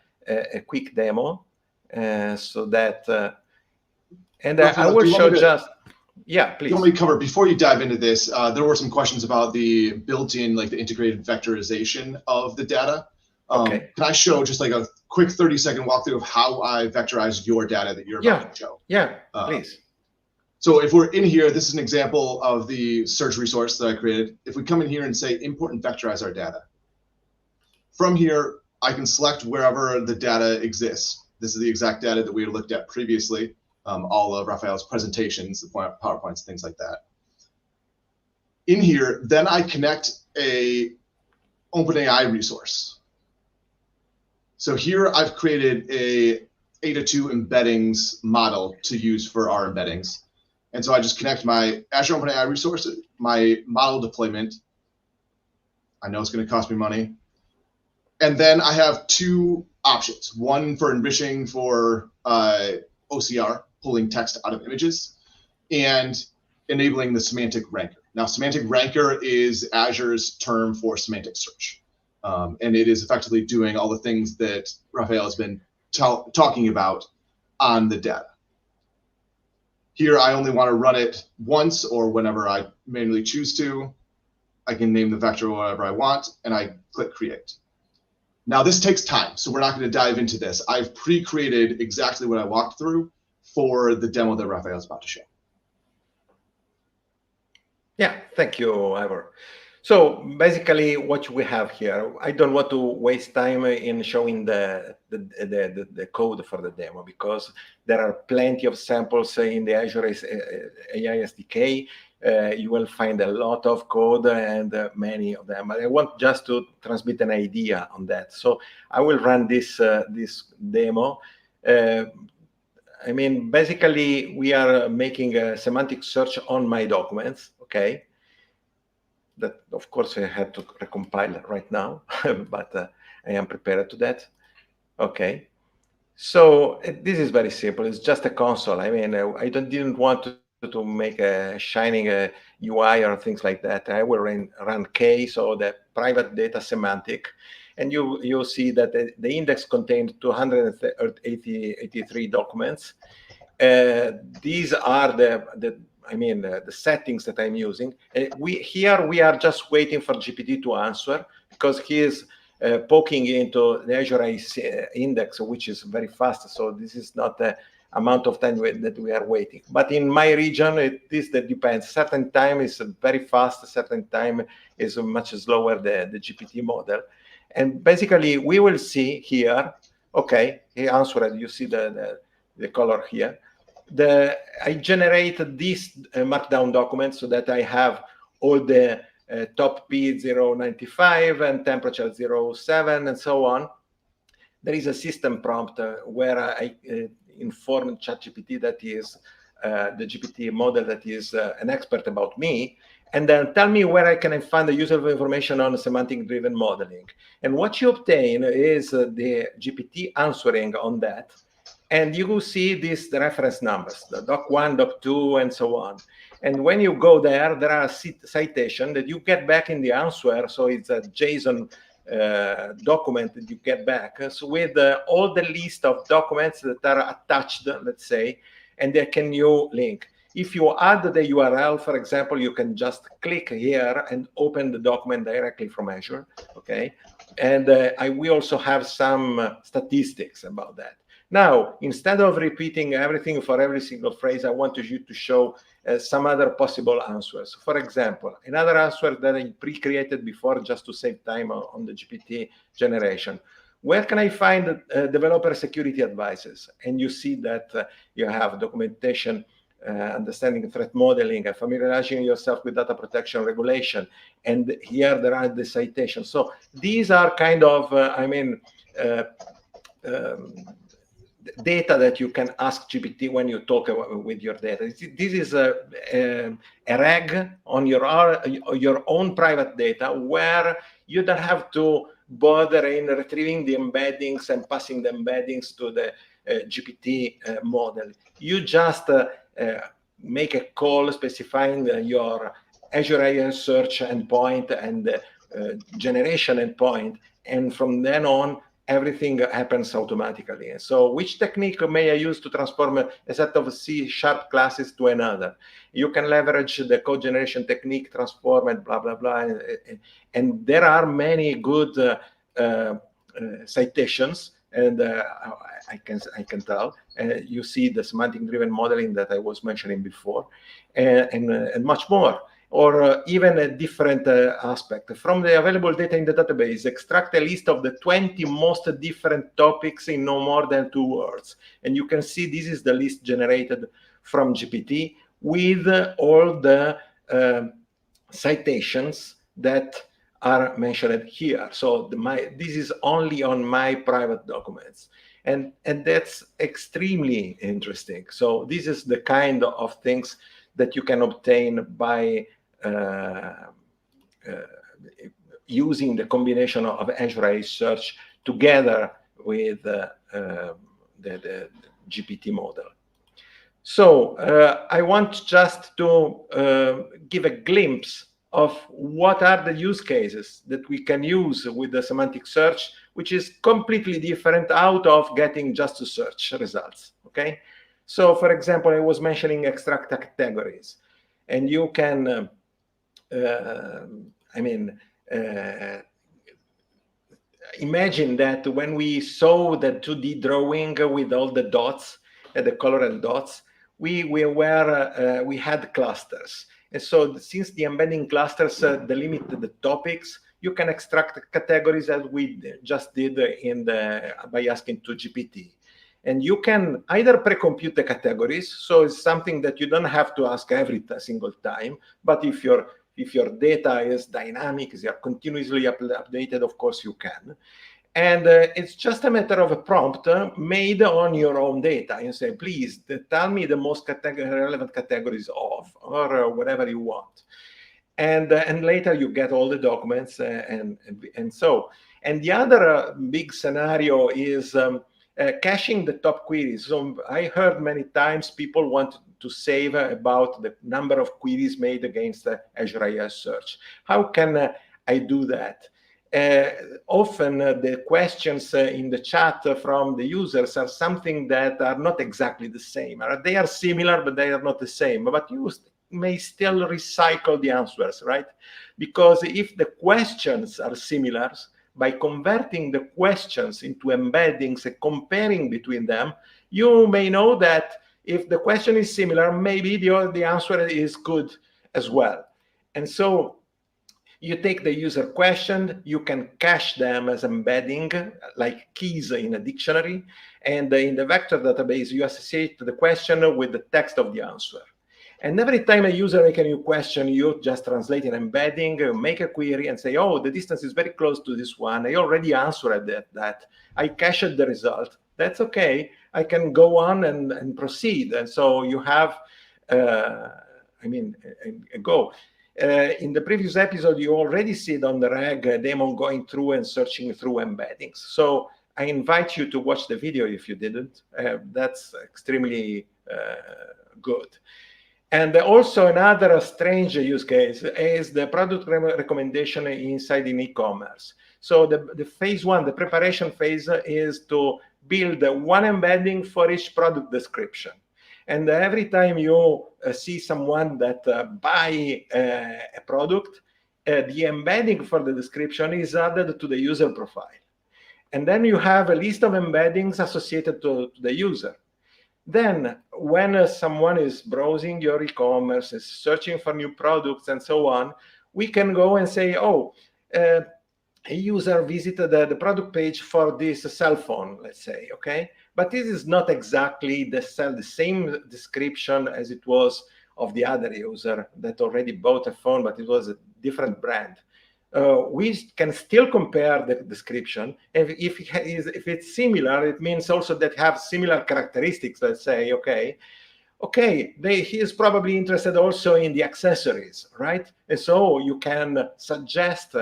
quick demo so that, and I will show just, yeah, please. You want me to cover, before you dive into this, there were some questions about the built-in, like the integrated vectorization of the data. Okay. Can I show just like a quick 30-second walkthrough of how I vectorized your data that you're about to show? Yeah, please. So if we're in here, this is an example of the search resource that I created. If we come in here and say import and vectorize our data, from here, I can select wherever the data exists. This is the exact data that we had looked at previously, all of Raffaele's presentations, the PowerPoints, things like that. In here, then I connect a OpenAI resource. So here I've created a Ada2 embeddings model to use for our embeddings. And so I just connect my Azure OpenAI resource, my model deployment. I know it's going to cost me money. And then I have two options, one for enriching for OCR, pulling text out of images, and enabling the semantic ranker. Now, semantic ranker is Azure's term for semantic search. And it is effectively doing all the things that Raffaele has been talking about on the data. Here, I only want to run it once or whenever I manually choose to. I can name the vector whatever I want, and I click create. Now, this takes time, so we're not going to dive into this. I've pre-created exactly what I walked through for the demo that Raffaele is about to show. Yeah, thank you, Ivor. So basically what we have here, I don't want to waste time in showing the code for the demo, because there are plenty of samples in the Azure AI SDK. You will find a lot of code and many of them. I want just to transmit an idea on that. So I will run this demo. I mean, basically, we are making a semantic search on my documents, okay? That, of course, I had to recompile right now, but I am prepared to that. Okay. So this is very simple. It's just a console. I mean, I didn't want to make a shining UI or things like that. I will run K, so the private data semantic, and you'll see that the index contained 283 documents. These are the settings that I'm using. Here we are just waiting for GPT to answer, because he is poking into the Azure AI index, which is very fast. So this is not the amount of time that we are waiting. But in my region, that depends. Certain time is very fast, certain time is much slower, the GPT model. And basically, we will see here, okay, he answered. You see the color here. I generated this markdown document so that I have all the top P 095 and temperature 07 and so on. There is a system prompt where I inform ChatGPT that is the GPT model that is an expert about me, and then tell me where I can find the useful information on semantic-driven modeling. And what you obtain is the GPT answering on that. And you will see the reference numbers, the doc1, doc2, and so on. And when you go there, there are citations that you get back in the answer. So it's a JSON document that you get back. So with all the list of documents that are attached, let's say, and they can you link. If you add the URL, for example, you can just click here and open the document directly from Azure, okay? And we also have some statistics about that. Now, instead of repeating everything for every single phrase, I want you to show some other possible answers. For example, another answer that I pre-created before just to save time on the GPT generation Where can I find developer security advices? And you see that you have documentation, understanding threat modeling, familiarizing yourself with data protection regulation. And here there are the citations. So these are kind of, data that you can ask GPT when you talk with your data. This is a rag on your own private data where you don't have to bother in retrieving the embeddings and passing the embeddings to the GPT model. You just make a call specifying your Azure AI Search endpoint and generation endpoint, and from then on, everything happens automatically. And so which technique may I use to transform a set of C# classes to another? You can leverage the code generation technique, transform, and blah, blah, blah. And there are many good citations, and I can tell. You see the semantic-driven modeling that I was mentioning before, and much more. Or even a different aspect. From the available data in the database, extract a list of the 20 most different topics in no more than 2 words. And you can see this is the list generated from GPT with all the citations that are mentioned here. So this is only on my private documents. And that's extremely interesting. So this is the kind of things that you can obtain by using the combination of Azure AI Search together with the GPT model. So I want just to give a glimpse of what are the use cases that we can use with the semantic search, which is completely different out of getting just to search results, okay? So for example, I was mentioning extract categories, and you can imagine that when we saw the 2D drawing with all the dots, the colored dots, we had clusters. And so since the embedding clusters delimit the topics, you can extract categories as we just did by asking to GPT. And you can either pre-compute the categories, so it's something that you don't have to ask every single time, but if your data is dynamic, is continuously updated, of course you can. And it's just a matter of a prompt made on your own data. You say, please tell me the most relevant categories of, or whatever you want. And later you get all the documents and so. And the other big scenario is caching the top queries. So I heard many times people want to save about the number of queries made against Azure AI Search. How can I do that? Often the questions in the chat from the users are something that are not exactly the same. They are similar, but they are not the same. But you may still recycle the answers, right? Because if the questions are similar, by converting the questions into embeddings and comparing between them, you may know that if the question is similar, maybe the answer is good as well. And so you take the user question, you can cache them as embedding, like keys in a dictionary, and in the vector database, you associate the question with the text of the answer. And every time a user makes a new question, you just translate an embedding, make a query, and say, oh, the distance is very close to this one. I already answered that. I cached the result. That's OK. I can go on and proceed. And so you have, go. In the previous episode, you already see it on the rag demo going through and searching through embeddings. So I invite you to watch the video if you didn't. That's extremely good. And also another strange use case is the product recommendation inside in e-commerce. So the phase one, the preparation phase, is to build one embedding for each product description. And every time you see someone that buy a product, the embedding for the description is added to the user profile. And then you have a list of embeddings associated to the user. Then when someone is browsing your e-commerce, is searching for new products and so on, we can go and say, oh, a user visited the product page for this cell phone, let's say, okay? But this is not exactly the same description as it was of the other user that already bought a phone, but it was a different brand. We can still compare the description. And if it's similar, it means also that have similar characteristics, let's say, okay, he is probably interested also in the accessories, right? And so you can suggest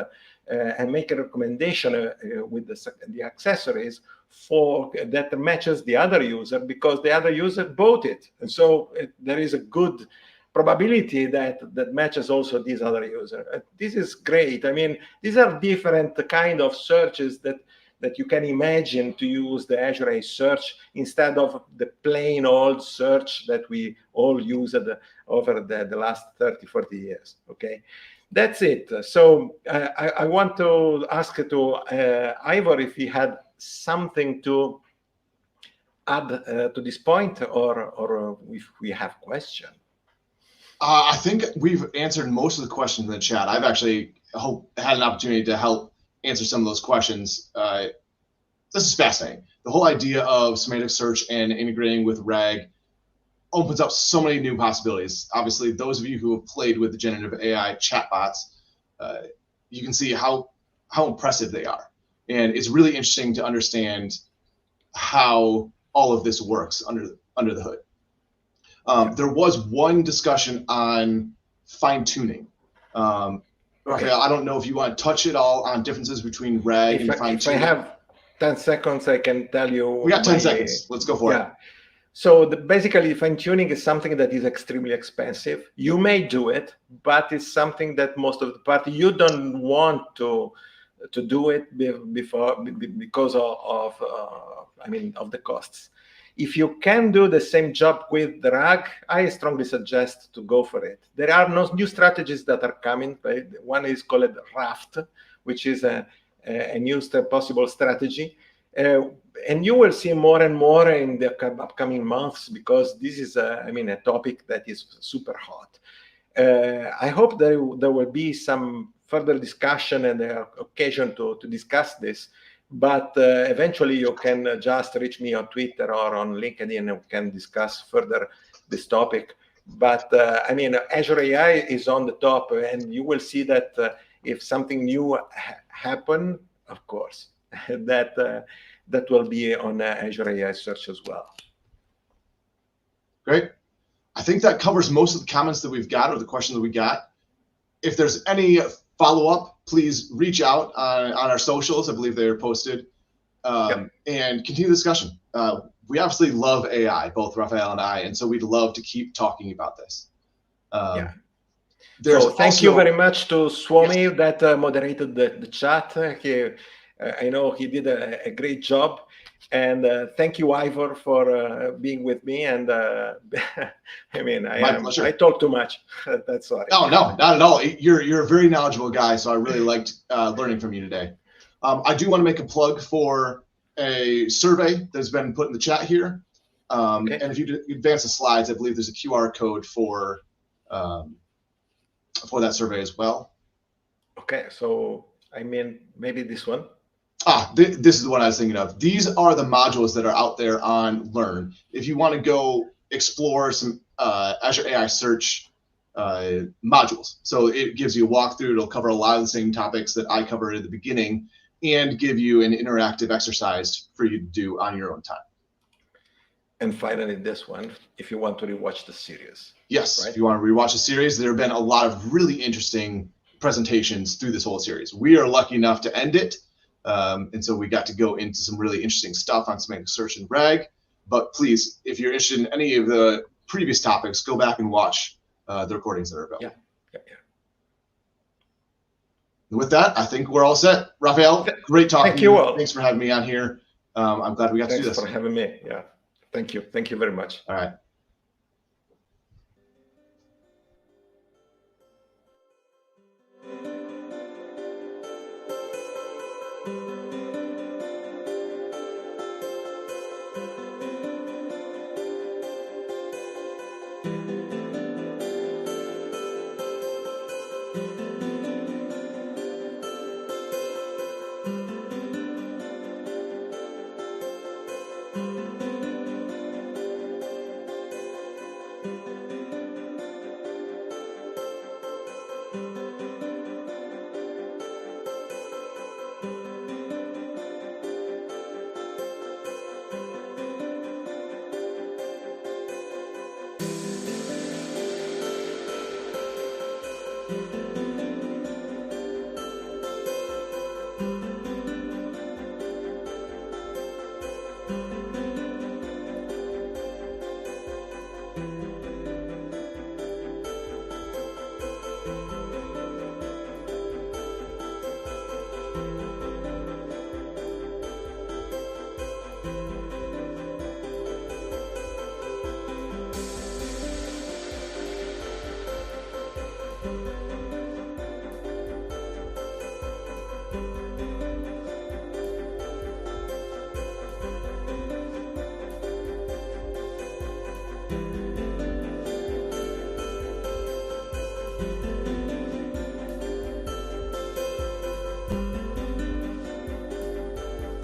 and make a recommendation with the accessories for that matches the other user, because the other user bought it. And so there is a good probability that matches also this other user. This is great. I mean, these are different kind of searches that you can imagine to use the Azure AI Search instead of the plain old search that we all used over the last 30, 40 years, okay? That's it. So I want to ask to Ivor if he had something to add to this point, or if we have questions. I think we've answered most of the questions in the chat. I've actually had an opportunity to help answer some of those questions. This is fascinating. The whole idea of semantic search and integrating with RAG opens up so many new possibilities. Obviously, those of you who have played with the generative AI chatbots, you can see how impressive they are. And it's really interesting to understand how all of this works under the hood. There was one discussion on fine-tuning. Raffaele, I don't know if you want to touch at all on differences between RAG and fine-tuning. If I have 10 seconds, I can tell you. We got 10 seconds. Let's go for it. So basically, fine-tuning is something that is extremely expensive. You may do it, but it's something that most of the party, you don't want to do it because of the costs. If you can do the same job with the RAG, I strongly suggest to go for it. There are no new strategies that are coming. Right? One is called Raft, which is a new possible strategy. And you will see more and more in the upcoming months, because this is a topic that is super hot. I hope there will be some further discussion and occasion to discuss this. But eventually you can just reach me on Twitter or on LinkedIn, and we can discuss further this topic. But Azure AI is on the top, and you will see that if something new happen, of course, that will be on Azure AI Search as well. Great. I think that covers most of the comments that we've got, or the questions that we got. If there's any follow-up, please reach out on our socials. I believe they're posted, and continue the discussion. We obviously love AI, both Raffaele and I, and so we'd love to keep talking about this. So thank you very much to Swami that moderated the chat. I know he did a great job. And thank you, Ivor, for being with me. And I talk too much. That's sorry. No, not at all. You're a very knowledgeable guy, so I really liked learning from you today. I do want to make a plug for a survey that's been put in the chat here. And if you advance the slides, I believe there's a QR code for that survey as well. Okay, so maybe this one. This is the one I was thinking of. These are the modules that are out there on Learn. If you want to go explore some Azure AI Search modules. So it gives you a walkthrough. It'll cover a lot of the same topics that I covered at the beginning, and give you an interactive exercise for you to do on your own time. And finally, this one, if you want to rewatch the series. Yes, right? If you want to rewatch the series, there have been a lot of really interesting presentations through this whole series. We are lucky enough to end it. And so we got to go into some really interesting stuff on semantic search and RAG. But please, if you're interested in any of the previous topics, go back and watch the recordings that are available. And with that, I think we're all set. Raffaele, great talking to you. Thanks for having me on here. I'm glad we got to do this. Thanks for having me. Yeah. Thank you. Thank you very much. All right.